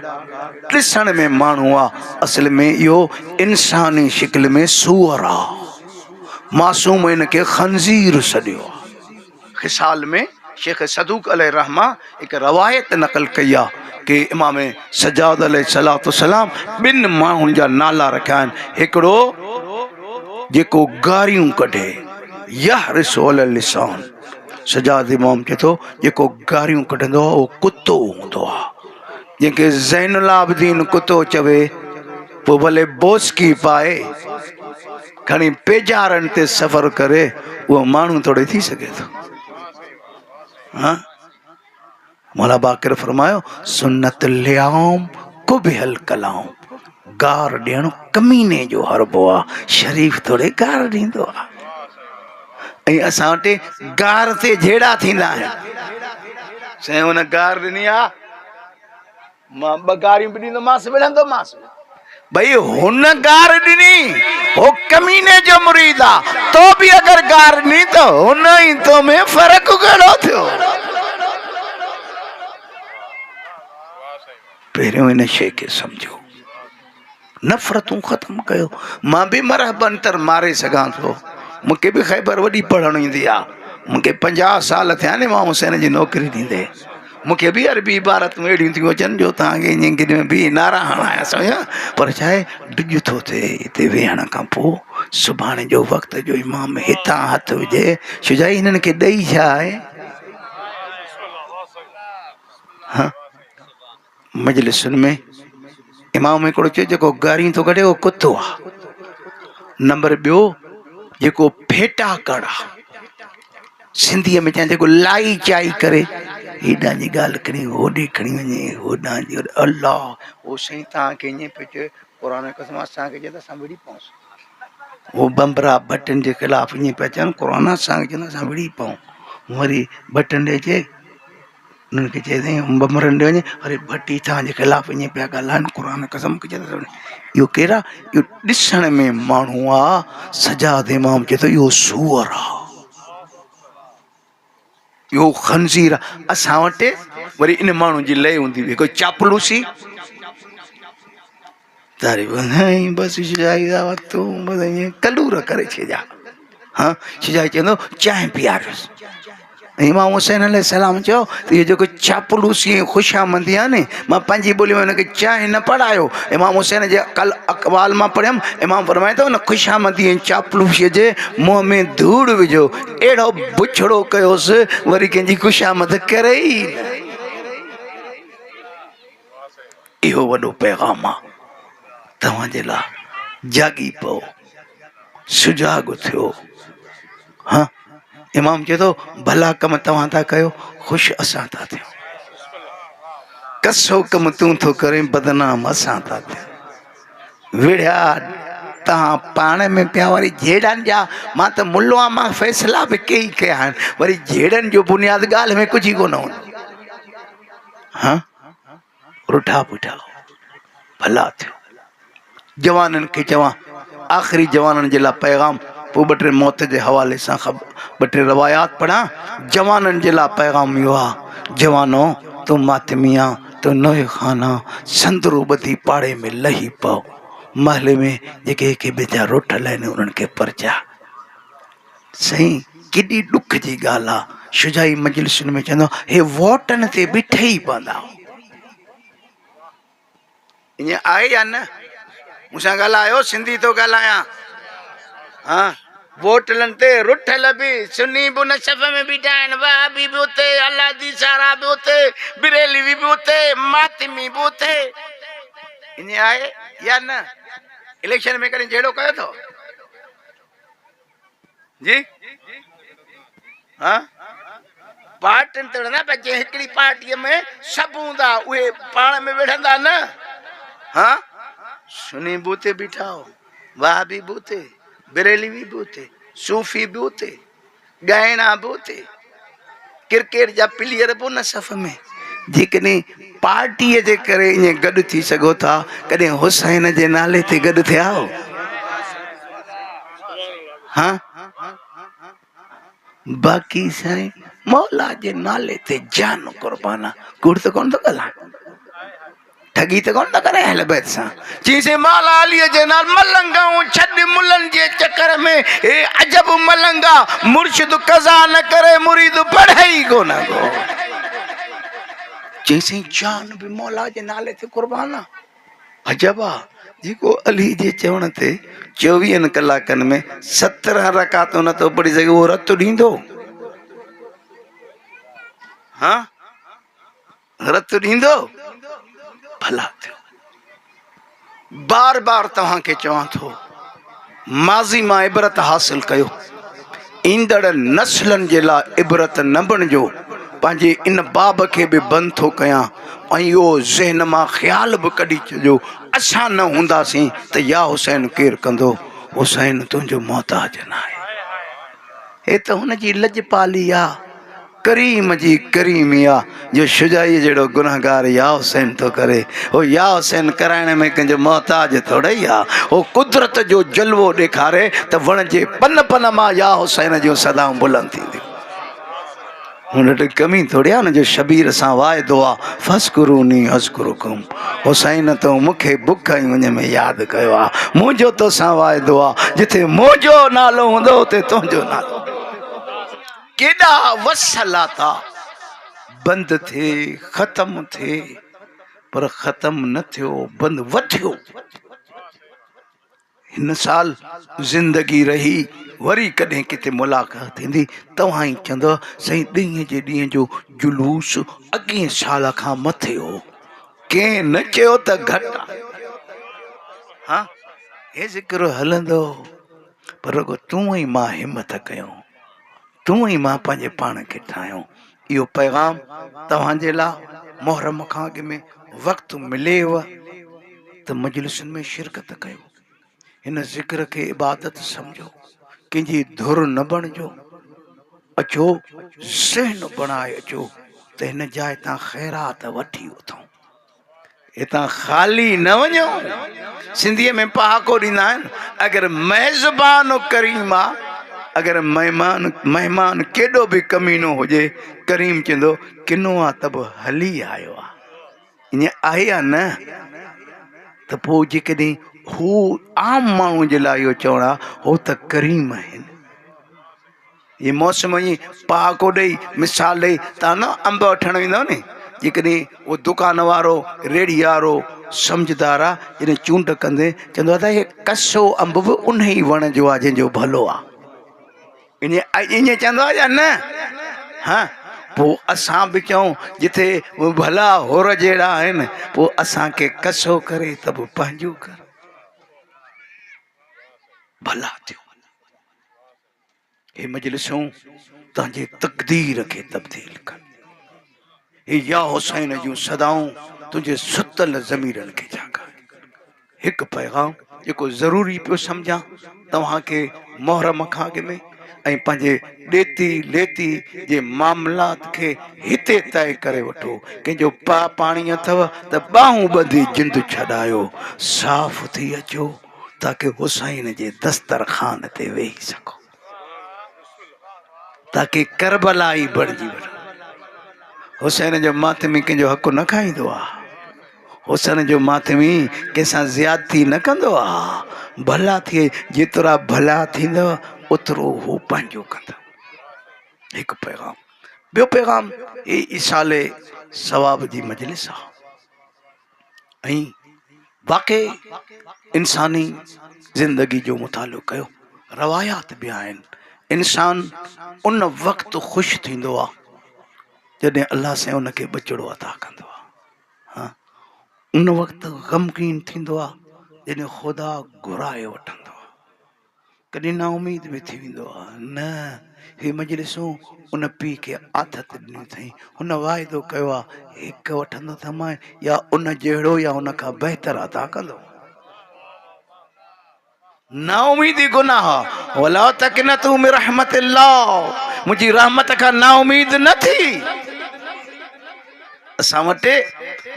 ॾिसण में माण्हू आहे, असल में इहो इंसानी शिकिल में सूअर आहे। मासूम इन खे खंज़ीर सॾियो आहे। ख़िसाल में शेख सदूक अलैहि रहमा एक रवायत नक़ल कई आहे कि इमाम सजाद अलैहिस्सलाम 2 माण्हुनि जा नाला रखिया आहिनि। हिकिड़ो जेको गारियूं कढे, यहरिसु अलल लिसान, सजाद इमाम चए थो जेको गारियूं कढंदो आहे उहो कुतो हूंदो आहे। जंहिंखे ज़ैनुल आबिदीन कुतो चवे पोइ भले बोसकी पाए खणी पेजारनि ते सफ़र करे, उहो माण्हू थोड़े थी सघे थो। हाँ, मौला बाक़िर फरमायो सुन्नत लियाम कुबिहल कलाम, गार ॾियणु कमीने जो हरबो आहे, शरीफ़ थोड़े गार ॾींदो आहे। ऐं असां वटि गार ते झेड़ा थींदा आहिनि। साईं हुन गार ॾिनी आहे, मां 2 गारियूं बि ॾींदोमांसि, विढ़ंदोमांसि। भई हुन गार ॾिनी, हो कमीने जो मुरीद आहे, तो बि अगरि गार ॾिनी त हुन ई तो में फ़र्क़ु कहिड़ो थियो? पहिरियों इन शइ खे सम्झो, नफ़रतूं ख़त्म कयो। मां बि मरहब अंतर मारे सघां थो, मूंखे बि ख़ैबर वॾी पढ़णु ईंदी आहे। मूंखे 50 साल थिया न इमाम हुसैन जी नौकरी ॾींदे। मूंखे बि अरबी इबारतूं अहिड़ियूं थियूं अचनि जो तव्हांखे ईअं गिद में बि नारा हणायासीं हुया, पर छा आहे ॾुज थो थिए हिते वेहण खां पोइ। सुभाणे जो वक़्त जो इमाम हितां हथु विझे, शुजाई हिननि खे ॾेई छा आहे? हाँ, मजलिसुनि में इमाम हिकिड़ो चयो जेको गारियूं थो कढे उहो कुतो आहे। नंबर ॿियो जेको फेटाकड़ आहे, सिंधीअ में चवनि जेको लाई चाई करे, हेॾां जी ॻाल्हि खणी होॾे खणी वञे, होॾां जी अल्लाह उहो साईं तव्हांखे ईअं पियो चए, क़ुरान कसम असांखे चए त असां विड़ी पऊंसि। उहो बंबरा भटनि जे ख़िलाफ़ु ईअं पिया चवनि, क़ुरान असांखे चवंदा असां विड़ी पऊं। वरी भटनि ॾे चए उनके चए बमरन ॾे वञे अरे भट्टी तव्हांजे ख़िलाफ़ ईअं पिया ॻाल्हाइनि क़ुर कसम के इहो केरु आहे इहो ॾिसण में माण्हू आहे सजाद इमाम चए थो इहो सूअर आहे इहो खंज़ीर आहे असां वटि वरी इन माण्हू जी लय हूंदी हुई कोई चापलूसी तारी बसि शिजाई तूं बसि ईअं कलूर करे छॾिया हाँ शिजाई चवंदो चांहि पीआरियोसि इमाम हुसैन अलैहिस्सलाम चयो त इहो जेको चापलूसी ऐं ख़ुशामंदी आहे न मां पंहिंजी ॿोली में हुनखे चांहि न पढ़ायो इमाम हुसैन जे कल अक़वाल मां पढ़ियमि इमाम फरमाए थो न ख़ुशामंदी ऐं चापलूसीअ जे मुंहं में धूड़ विझो अहिड़ो बुछड़ो कयोसि वरी कंहिंजी ख़ुशामद करे ई इहो वॾो पैगाम आहे तव्हांजे लाइ जागी पओ सुजाॻ थियो हाँ इमाम चए थो भला कम तव्हां था कयो ख़ुशि असां था थियूं कसो कम तूं थो करे बदनाम असां था थियूं विढ़िया तव्हां पाण में पिया वरी जहिड़नि जा मां त मुल्लो आहे मां फ़ैसिला बि कई कया आहिनि वरी जहिड़नि जो बुनियाद ॻाल्हि में कुझु ई कोन हूंदो हाँ रुठा पुठा भला थियो जवाननि खे चवां आख़िरी जवाननि जे लाइ पैगाम पोइ ॿ टे मौत जे हवाले सां ॿ टे रवायात पढ़ा जवाननि जे लाइ पैगाम इहो आहे जवानो तूं मातमी आहे तूं नोए खाना संदरू ॿधी पाड़े में लही पओ महले में जेके के बेचा रोटल आहिनि उन्हनि खे परचा सही केॾी ॾुख जी ॻाल्हि आहे शुजाई मजलिसुनि में चवंदो हे वोटनि ते बीठे ई पवंदा ईअं आहे या न मूंसां ॻाल्हायो सिंधी थो ॻाल्हायां हाँ वोटलनि ते रुठल बि सुन्नी बि उन सफ़ में बीठा आहिनि वहाबी बि उते अलादी सारा बि उते बरेलवी बि उते मातमी बि उते ईअं आहे या न इलेक्शन में कॾहिं जहिड़ो कयो अथव जी हाँ पार्टियुनि ते न पर जंहिं हिकिड़ी पार्टीअ में सभु हूंदा उहे पाण में विढ़ंदा न हाँ सुन्नी बि उते बीठा हो वहाबी बि उते बरेलवी बि उते सूफ़ी बि उते ॻाइणा बि उते क्रिकेट जा प्लेयर बि उन सफ़ में जेकॾहिं पार्टीअ जे करे ईअं गॾु थी सघो था कॾहिं हुसैन जे नाले ते गॾु थिया हो हाँ बाक़ी साईं मौला जे नाले ते जान क़ुर्बान कूड़ त कोन थो ॻाल्हाए ठगी त कोन थो करे अहल बैत सां चईंसि मौला अलीअ जे नाल मलंगाऊं छॾ मुलनि जे चकर में हे अजब मलंगा मुर्शिद कज़ा न करे मुरीद पढ़े ई कोन को चईंसि जान बि मौला जे नाले ते क़ुर्बान आहे अजब आहे जेको अली जे चवण ते 24 कलाकनि में 17 रकातूं नथो पढ़ी सघे उहो रत ॾींदो हाँ रत ॾींदो भला थियो बार बार तव्हांखे चवां थो माज़ी मां इबरत हासिल कयो ईंदड़ नस्लनि जे लाइ इबरत न बणिजो पंहिंजे इन बाब खे बि बंदि थो कयां ऐं इहो ज़हन मां ख़्याल बि कढी छॾियो असां न हूंदासीं त या हुसैन केरु कंदो हुसैन तुंहिंजो मोहताज न आहे हे त हुनजी लजपाली आहे करीम जी करीमी आहे जो शुजाई जहिड़ो गुनहगार या हुसैन थो करे हो या हुसैन कराइण में कंहिंजो मोहताज थोड़ई आहे हो कुदरत जो जलवो ॾेखारे त वण जे पन पन मां या हुसैन जूं सदाऊं बुलंद थींदियूं हुन वटि कमी थोड़ी आहे न जो शबीर सां वाइदो आहे फस्कुरूनी अस्कुरुकुम हुसैन तो मूंखे बुख ऐं उन में यादि कयो आहे मुंहिंजो तोसां वाइदो आहे जिथे मुंहिंजो नालो हूंदो उते तुंहिंजो नालो केॾा वसला था बंदि थिए ख़तम थिए पर ख़तम न थियो बंदि वधियो हिन साल ज़िंदगी रही वरी कॾहिं किथे मुलाक़ात थींदी तव्हां ई चवंदव साईं ॾींहं जे ॾींहं जो जुलूस अॻिए साल खां मथे हो कंहिं न चयो त घटि आहे हाँ हे ज़िक्र हलंदो पर रुगो तूं ई मां हिमत कयूं तूं ई मां पंहिंजे पाण खे ठाहियूं इहो पैगाम तव्हांजे लाइ मुहर्रम खां अॻु में वक़्तु मिलेव त मजलिसुनि में शिरकत कयो हिन ज़िक्र खे इबादत सम्झो कंहिंजी धुर न बणिजो अचो ज़हन बणाए अचो त हिन जाइ तां ख़ैरात वठी उथूं, हितां ख़ाली न वञो। सिंधीअ में पहाको ॾींदा आहिनि, अगरि मेज़बान करीम आहे, अगरि महिमान केॾो बि कमीनो हुजे, करीम चवंदो किनो आहे त बि हली आयो आहे, ईअं आहे या न? त पोइ जेकॾहिं हू आम माण्हू जे लाइ इहो चवणु आहे, हो त करीम आहिनि। ये मौसम जी पहाको ॾेई मिसाल ॾेई, तव्हां न अंब वठणु वेंदव नी, जेकॾहिं उहो दुकान वारो रेड़ी वारो सम्झदार आहे, जॾहिं चूंड कंदे चवंदो आहे त हे कसो अंब बि उन ई वण जो आहे जंहिंजो भलो आहे, ईअं चवंदो आहे या न? हा, पोइ असां बि चऊं जिथे भला होर जहिड़ा आहिनि, पोइ असांखे कसो करे त बि पंहिंजो कर, भला थियो। हे मजलिसूं तव्हांजे तक़दीर खे तब्दील कर, हे या हुसैन जूं सदाऊं तुंहिंजे सुतल ज़मीरनि खे जाॻाए। हिकु पैगाम जेको ज़रूरी पियो सम्झां तव्हांखे मुहर्रम खां अॻु में, ऐं पंहिंजे ॾेती लेती जे मामलात खे हिते तय करे वठो। कंहिंजो पाणी अथव त ॿाहूं ॿधी जिंद छॾायो, साफ़ थी अचो ताकी हुसैन जे दस्तरखान ते वेही सघो, ताकी करबला ई बणिजी वञो। हुसैन जो मातमी कंहिंजो हक़ न खाईंदो आहे, हुसैन जो मातमी कंहिंसां ज़्यादती न कंदो आहे, भला थिए जेतिरा भला थींदव ओतिरो हू पंहिंजो कंदो। हिकु पैगाम। ॿियो पैगाम, हे इसाले सवाब जी मजलिस आहे, ऐं वाक़ई इंसानी ज़िंदगी जो मुतालो कयो, रवायात बि आहिनि। इंसान उन वक़्तु ख़ुशि थींदो आहे जॾहिं अल्लाह सां उनखे बचिड़ो अता कंदो आहे, हा, उन वक़्तु ग़मगीन थींदो आहे जॾहिं ख़ुदा घुराए वठंदो आहे, कॾहिं ना उमेद बि थी वेंदो आहे। न, हे मजलिसूं उन पीउ खे आदत ॾिनी अथई, हुन वाइदो कयो आहे हिकु वठंदो त मां या उन जहिड़ो या उन खां बहितर अता कंदो। ना उमीदी गुनाह, वला तक़नतू मिन रहमतिल्लाह, मुंहिंजी रहमत खां ना उमीद न थी। असां वटि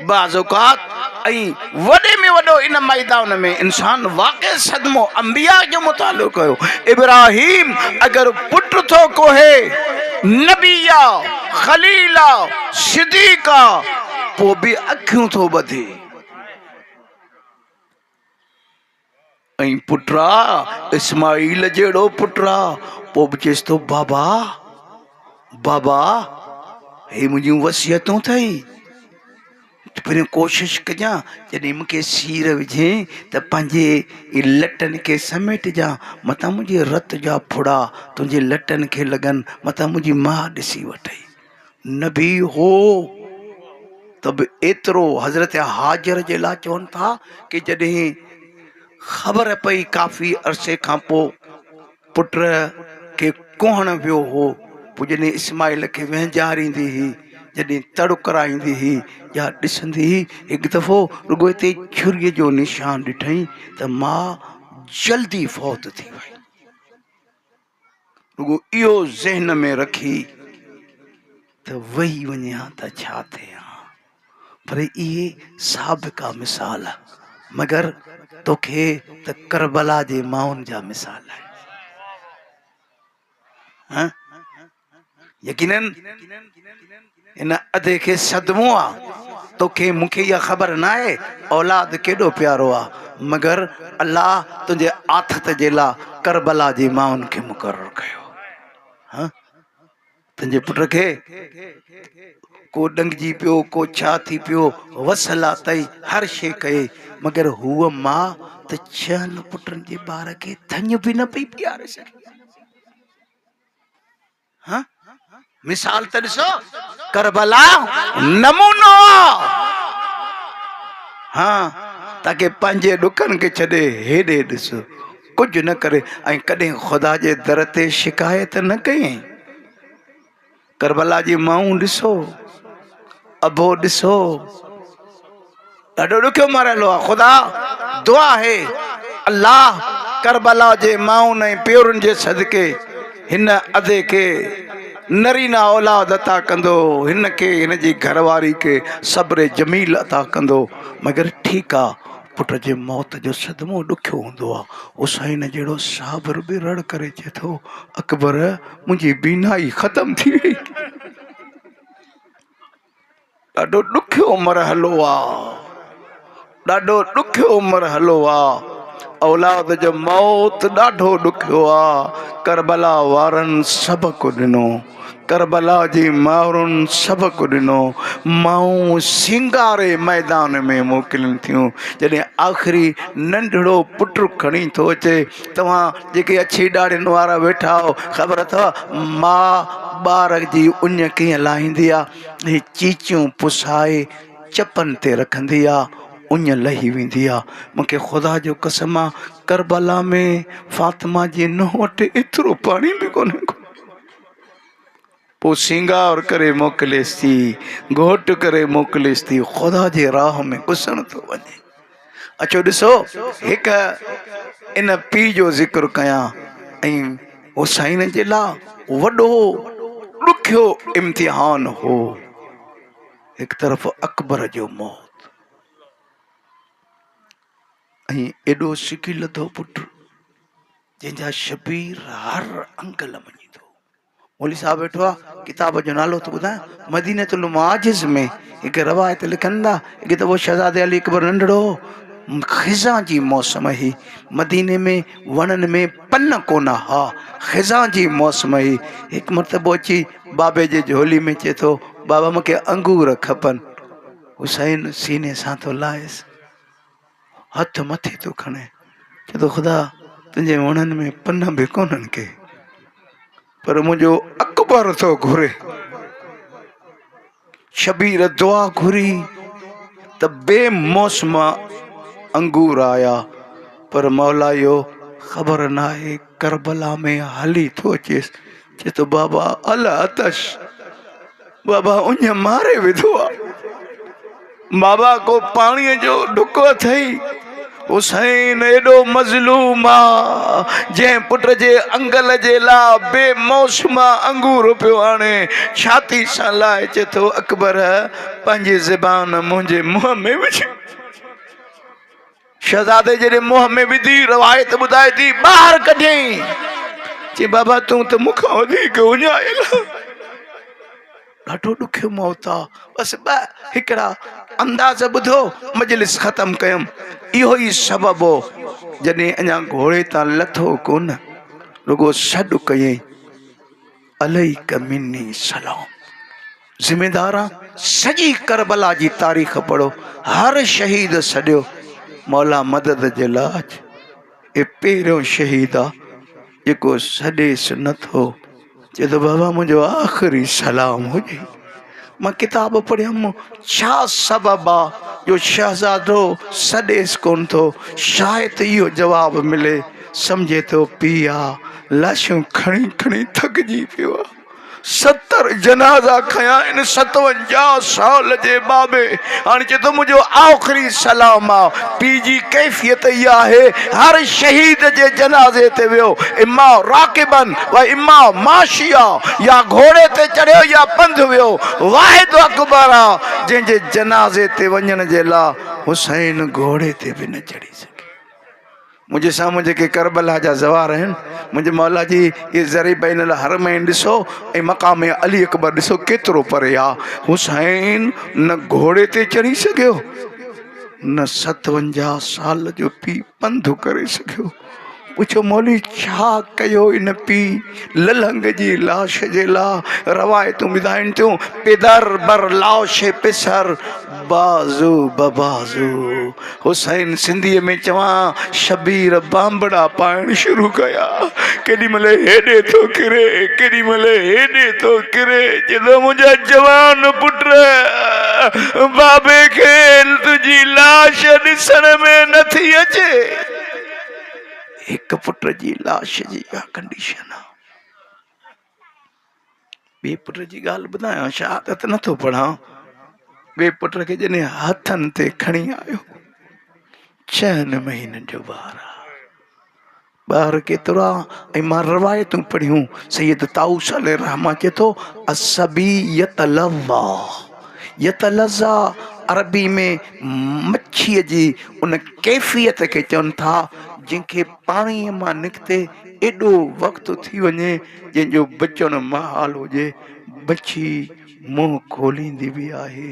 बाज़ औक़ात ऐं वॾे में वॾो इन मैदान में इंसान वाक़ई सदमो अंबिया जो मुतालो कयो। इब्राहिम अगरि पुट थो कोहे, नबिया खलीला सिद्दीका, पोइ बि अखियूं थो ॿधे, ऐं पुट्रा इस्माईल जहिड़ो पुट्रा, पोइ बि चएसि थो बाबा बाबा हे मुंहिंजियूं वसियतूं अथई, पहिरियों कोशिशि कजां जॾहिं मूंखे सीर विझे त पंहिंजे लटनि खे समेटिजां, मथां मुंहिंजे रत जा फुड़ा तुंहिंजे लटनि खे लॻनि, मथां मुंहिंजी माउ ॾिसी वठई। नबी हो त बि एतिरो हज़रत हाजर जे लाइ चवनि था कि जॾहिं ख़बर पई काफ़ी अरसे खां पोइ पुट खे कुहण वियो हो, पोइ जॾहिं इस्माईल खे वहिंजारींदी हुई, जॾहिं तड़ कराईंदी हुई या ॾिसंदी हुई, हिकु दफ़ो रुॻो हिते छुरीअ जो निशान ॾिठई त मां जल्दी फौत थी वई। रुॻो इहो ज़हन में रखी त वेही वञा त छा थिया, पर इहे साबिक़ा मिसाल, मगर तोखे त करबला जे माउनि जा मिसाल आहिनि। यकीनन इन अधे खे सदमो आहे, तोखे मूंखे इहा ख़बर न आहे औलाद केॾो प्यारो आहे, मगर अल्लाह तुंहिंजे आथत जे लाइ करबला जी माउनि खे मुक़ररु कयो। हा, तुंहिंजे पुट खे को ॾंगजी पियो, को छा थी पियो, वसला अथई, हर शइ कई, मगर हूअ माउ त 6 पुटनि जे ॿार खे थञ बि न पई पीआरे सघे। हा, मिसाल त ॾिसो, करबला नमूनो। हा, ताकि पंहिंजे ॾुकनि खे छॾे हेॾे ॾिस, कुझु न करे, ऐं कॾहिं ख़ुदा जे दर ते शिकायत न कई। करबला जी माऊं ॾिसो, अबो ॾिसो, ॾाढो ॾुखियो मरहलो आहे। ख़ुदा दुआ है अल्लाह करबला जे माउनि ऐं प्योरनि जे सदके हिन अधे खे नरीना औलाद अता कंदो, हिन के हिन जी घरवारी के सब्र जमील अता कंदो। मगर ठीकु आहे, पुट जे मौत जो सदमो ॾुखियो हूंदो आहे। हुसैन जहिड़ो साबिर बि रड़ करे चए थो, अकबर मुंहिंजी बीनाई ख़तम थी वई। ॾाढो ॾुखियो मरहलो आहे, ॾाढो ॾुखियो मरहलो आहे। औलाद जो मौत ॾाढो ॾुखियो आहे। करबला वारनि सबक़ु ॾिनो, करबला जी माउरुनि सबक़ु ॾिनो। माऊं सिंगारे मैदान में मोकिलिनि थियूं। जॾहिं आख़िरी नंढड़ो पुट खणी थो अचे, तव्हां जेके अछी ॾाढ़ियुनि वारा वेठा हो, ख़बर अथव मां ॿार जी उञ कीअं लाहींदी आहे? ही चीचियूं पुसाए चपनि ते रखंदी आहे, उञ लही वेंदी आहे। मूंखे ख़ुदा जो कसम आहे, करबला में फातिमा जी नुंहुं वटि एतिरो पाणी बि कोन्हे को। पोइ सिंगार करे मोकिलेसि थी, घोट करे मोकिलेसि थी, ख़ुदा जे राह में घुसण थो वञे। अचो ॾिसो, हिकु इन पीउ जो ज़िक्र कयां। ऐं हुसैन जे लाइ वॾो ॾुखियो इम्तिहान हो। हिकु तरफ़ अकबर जो मौत, ऐं एॾो सिकी लथो पुटु जंहिंजा शबीर हर अंगल वञी थो। मौली साहब वेठो आहे, किताब जो नालो थो ॿुधायां। मदीनतुल मुआजिज़ में हिकु रवायत लिखनि था, हिकु दफ़ो शहज़ादे अली अकबर नंढड़ो हो, ख़िज़ा जी मौसम हुई, मदीने में वणनि में पन कोन हा, ख़िज़ा जी मौसम हुई। हिकु मरतबो अची बाबे जे झोली में चए थो, बाबा मूंखे अंगूर खपनि। हुसैन सीने सां थो लाहेसि, हथ मथे तो खणे, चए तो ख़ुदा तुंहिंजे वणनि में पन बि कोन्हनि के, पर मुंहिंजो अकबर तो घुरे। शबीर दुआ घुरी त बेमौसम अंगूर आया, पर मौला यो ख़बर न आहे करबला में हली थो अचेसि। चए तो बाबा अल आतश, बाबा उञ मारे विधो आहे, बाबा को पाणीअ जो ढुक अथई। हुसैन एॾो मज़लूम आहे, जंहिं पुट जे अंगल जे लाइ बेमौसम अंगूर पियो आणे, छाती सां लाहे चए थो अकबर पंहिंजी ज़बान मुंहिंजे मुंहं में विझ। शहज़ादे जॾहिं मुंहं में विधी, रवायत ॿुधाए थी ॿाहिरि कढियईं। चई बाबा तूं त मूंखां वधीक उञायल। ॾाढो ॾुखियो मौत आहे। बसि ॿ हिकिड़ा अंदाज़ ॿुधो, मजलिस ख़तम कयुमि। इहो ई सबबु हो, जॾहिं अञा घोड़े तां लथो कोन, रुगो सॾु कयईं, अलैक मिन्नी सलाम। ज़िमेदार सॼी करबला जी तारीख़ पढ़ो, हर शहीद सॾियो मौला मदद जे लाइ। ए पहिरियों शहीद आहे जेको सॾेसि नथो। चए तो बाबा मुंहिंजो आख़िरी सलाम हुजे। मां किताब पढ़ियमि, छा सबब आहे जो शहज़ादो सॾेसि कोन थो? शायदि इहो जवाबु मिले, सम्झे थो पीउ आहे, लाशूं खणी खणी थकिजी पियो आहे। 70 जनाज़ा खया आहिनि 57 साल जे बाबे। हाणे चए थो मुंहिंजो आख़िरी सलाम आहे। पीउ जी कैफ़ियत इहा आहे, हर शहीद जे जनाज़े ते वियो, इमा राकिबन व इमा माशिया, या घोड़े ते चढ़ियो या पंधु वियो। वाहिद अकबर आहे जंहिंजे जनाज़े ते वञण जे लाइ हुसैन घोड़े ते बि न चढ़ी सघे। मुंहिंजे साम्हूं जेके करबला जा ज़वार आहिनि, मुंहिंजे मौला जी ये ज़री बैनल हरमैन ॾिसो ऐं मक़ाम अली अकबर ॾिसो केतिरो परे आहे। हुसैन न घोड़े ते चढ़ी सघियो, न 57 साल जो पीउ पंधु करे सघियो। पुछो मौली छा कयो इन पीउ ललंग जी लाश जे लाइ? रवायतूं ॿुधाइनि थियूं, पिदर बर लाश पिसर बाज़ू बबाज़ू। हुसैन सिंधीअ में चवां, शबीर बांबड़ा पाइण शुरू कया। केॾी महिल हेॾे थो किरे, केॾी महिल हेॾे थो किरे। जॾहिं मुंहिंजा जवान पुट बाबे खे तुंहिंजी लाश ॾिसण में नथी अचे। हिकु पुट जी लाश जी इहा कंडीशन आहे। ॿिए पुट जी ॻाल्हि ॿुधायां, शहादत नथो पढ़ां। ॿिए पुट खे जॾहिं हथनि ते खणी आयो, 6 महीननि जो ॿारु आहे, ॿार केतिरा ऐं मां रवायतूं पढ़ियूं। सैयद ताऊस अलैहिर्रहमा चए थो असबी यतलज़ा अरबी में मच्छीअ जी उन कैफ़ियत खे चवनि था जंहिंखे पाणीअ मां निकिते एॾो वक़्तु थी वञे जंहिंजो बचण महाल हुजे, मच्छी मुंहुं खोलींदी बि आहे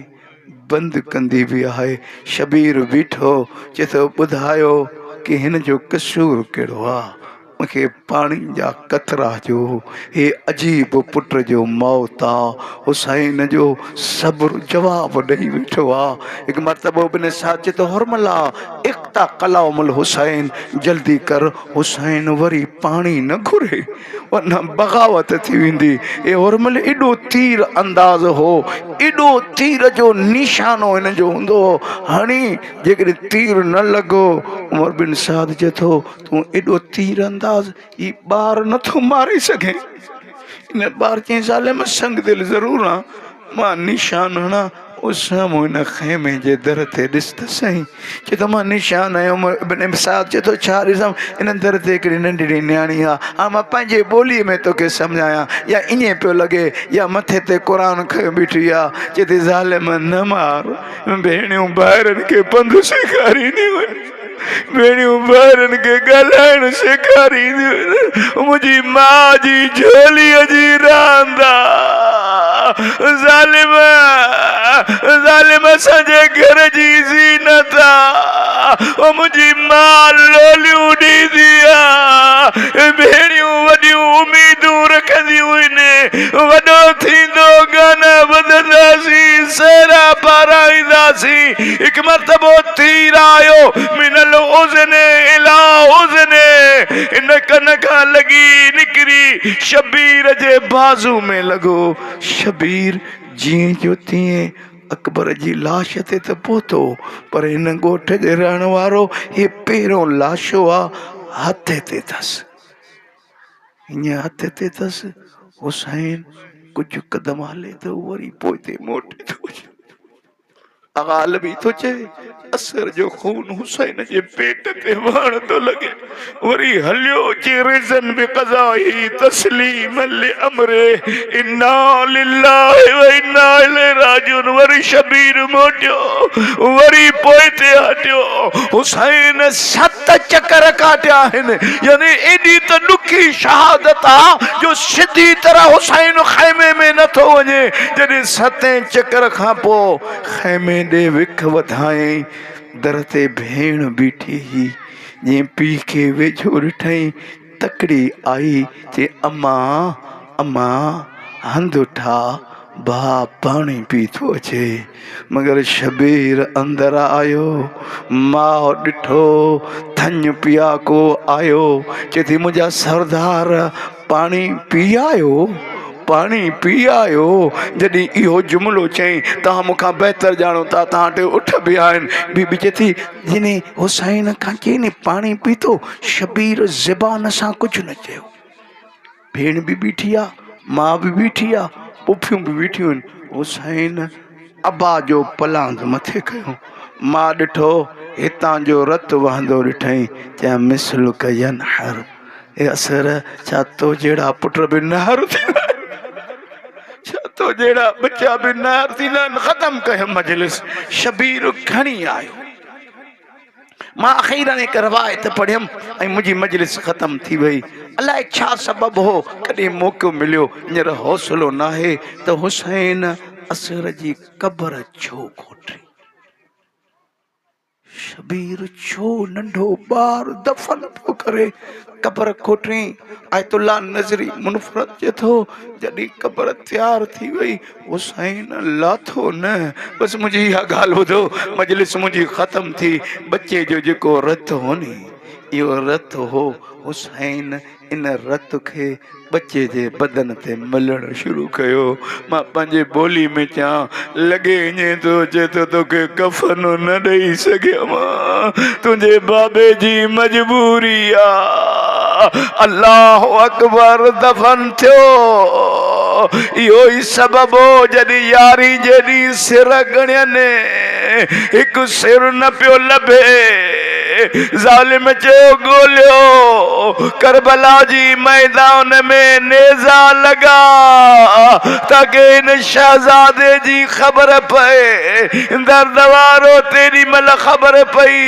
बंदि कंदी बि आहे। शबीर बीठो चए थो ॿुधायो कि हिन जो कसूर कहिड़ो आहे? मूंखे पाणी जा कतरा जो हे अजीब पुट जो मौत आहे। हुसैन जो सब्र जवाब ॾेई वेठो आहे। हिकु मरतबो बिन साथ चए थो हुरमला इक़्ता कलाउमुल हुसैन, जल्दी कर हुसैन वरी पाणी न घुरे वरना बग़ावत थी वेंदी। ए हुरमल एॾो तीर अंदाज़ हो, एॾो तीर जो निशानो हिन जो हूंदो हो। हाणे जेकॾहिं तीर न लॻो, उमर बिन साद चए थो तूं एॾो तीर अंदाज़ ही ॿार नथो मारे सघे। इन ॿार चई ज़ालिम संग दिल ज़रूर आहे, मां निशान हणा उस साम्हूं हिन ख़ैमे जे दर ते ॾिस त सही। चए थो मां निशान आहियां। बिन साद चए थो छा ॾिसां? इन दर ते हिकिड़ी नंढड़ी न्याणी आहे, हा मां पंहिंजे ॿोलीअ में तोखे सम्झायां या ईअं पियो लॻे या मथे ते क़ुर खयो बीठी आहे। चए थी ज़ालिम न मार, भेणियूं ॿारनि खे पंधु सेखारींदियूं आहिनि, भेणियूं ॿारनि खे ॻाल्हाइण सेखारींदियूं आहिनि। मुंहिंजी माउ जी झोलीअ जी रांदा ज़ालिम ज़ालिम असांजे घर जी ज़ीनत आहे। मुंहिंजी माउ लोलियूं ॾींदी आहे, भेणियूं वॾियूं उम्मीदूं रखंदियूं आहिनि, वॾो थींदो गाना ॿुधंदासीं, सेरा पाराईंदासीं। हिकु मरतबो तीर आयो मिनल उज़ने इला उज़ने, इन कन खां लॻी निकिरी शबीर जे बाज़ू में लॻो। शबीर जीअं जो तीअं अकबर जी लाश ते त पहुतो, पर हिन ॻोठ जे रहण वारो हे पहिरियों लाशो आहे, हथ ते अथसि, हीअं हथ ते अथसि। हुसैन कुझु कदम हले थो वरी पोइ ते मोटे थो अचे। अगाल बि थो चए असर जो खून हुसैन जे पेट ते वहण थो लॻे। वरी हलियो चिरज़न बि क़ज़ाई तस्लीम ले अमरे इन्ना लिल्लाहि व इन्ना इलैहि राजिऊन। वरी शबीर मोटियो, वरी पोइ ते हटियो। हुसैन 7 चकर काटिया आहिनि, यानी एॾी त ॾुखी शहादत आहे जो सिधी तरह हुसैन ख़ैमे में नथो वञे। जॾहिं 7 चकर खां पोइ ख़ैमे ॾे विख वधाई, दर ते भेण बीठी हुई, जीअं पीउ खे वेझो ॾिठई तकड़ी आई, चए अम्मा अम्मा हंधि उठा, भाउ पाणी पी थो अचे। मगर शबीर अंदर आयो, माउ ॾिठो थञ पिया को आयो। चए थी मुंहिंजा सरदार पाणी पी आयो, पाणी पी आयो। जॾहिं इहो जुमिलो चई तव्हां मूंखां बहितर ॼाणो था, तव्हां वटि उठ बि आहिनि। बीबी चए थी जिने हुसैन खां चई न पाणी पीतो, शबीर ज़बान सां कुझु न चयो। भेण बि बीठी आहे, माउ बि बीठी आहे, पुफियूं बि बीठियूं आहिनि। हुसैन अबा जो पलांद मथे कयो, मां ॾिठो हितां जो रत वहंदो ॾिठई, चयां मिसल कयन हर ए असर, छा तो जहिड़ा पुट बि नहर थींदा, छा तो जहिड़ा बच्चा बि नहर थींदा आहिनि। ख़तमु कयो मजलिस, शबीर खणी आयो। मां अख़ीरन हिकु रवायत पढ़ियमि ऐं मुंहिंजी मजलिस ख़तमु थी वई। अलाए छा सबबु हो, कॾहिं मौक़ो मिलियो, हींअर हौसलो न आहे त हुसैन असर जी क़बर छो खोटी? शबीर छो नंढो ॿार दफ़न पियो करे क़बर खोटी? आयतुल्ला नज़री मुनफरद चए थो जॾहिं क़बर तैयार थी वई हुसैन लाथो न। बसि मुंहिंजी इहा ॻाल्हि ॿुधो, मजलिस मुंहिंजी ख़तमु थी। बचे जो जेको रत हो नी, इहो रत हो हुसैन इन रत खे बचे जे बदन ते मलण शुरू कयो। मां पंहिंजे ॿोली में चवां लॻे ईअं थो अचे तो तोखे कफ़न न ॾेई सघियमि, तुंहिंजे बाबे जी मजबूरी आहे। अल्लाह अकबर दफ़न थियो। इहो ई सबबु हो जॾहिं यारी जॾहिं सिर ॻणियनि हिकु सिर न पियो लभे, ज़ालिम जो गोलियो करबला जी मैदान में नेज़ा लगा ताकि इन शहजादे जी खबर पे दर्दवारो तेरी मल खबर पई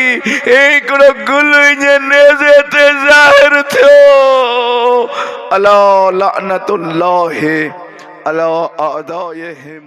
एकड़ो गुल इन नेज़े ते ज़ाहिर थियो। अला लानतुल्लाह अला आदाइहिम।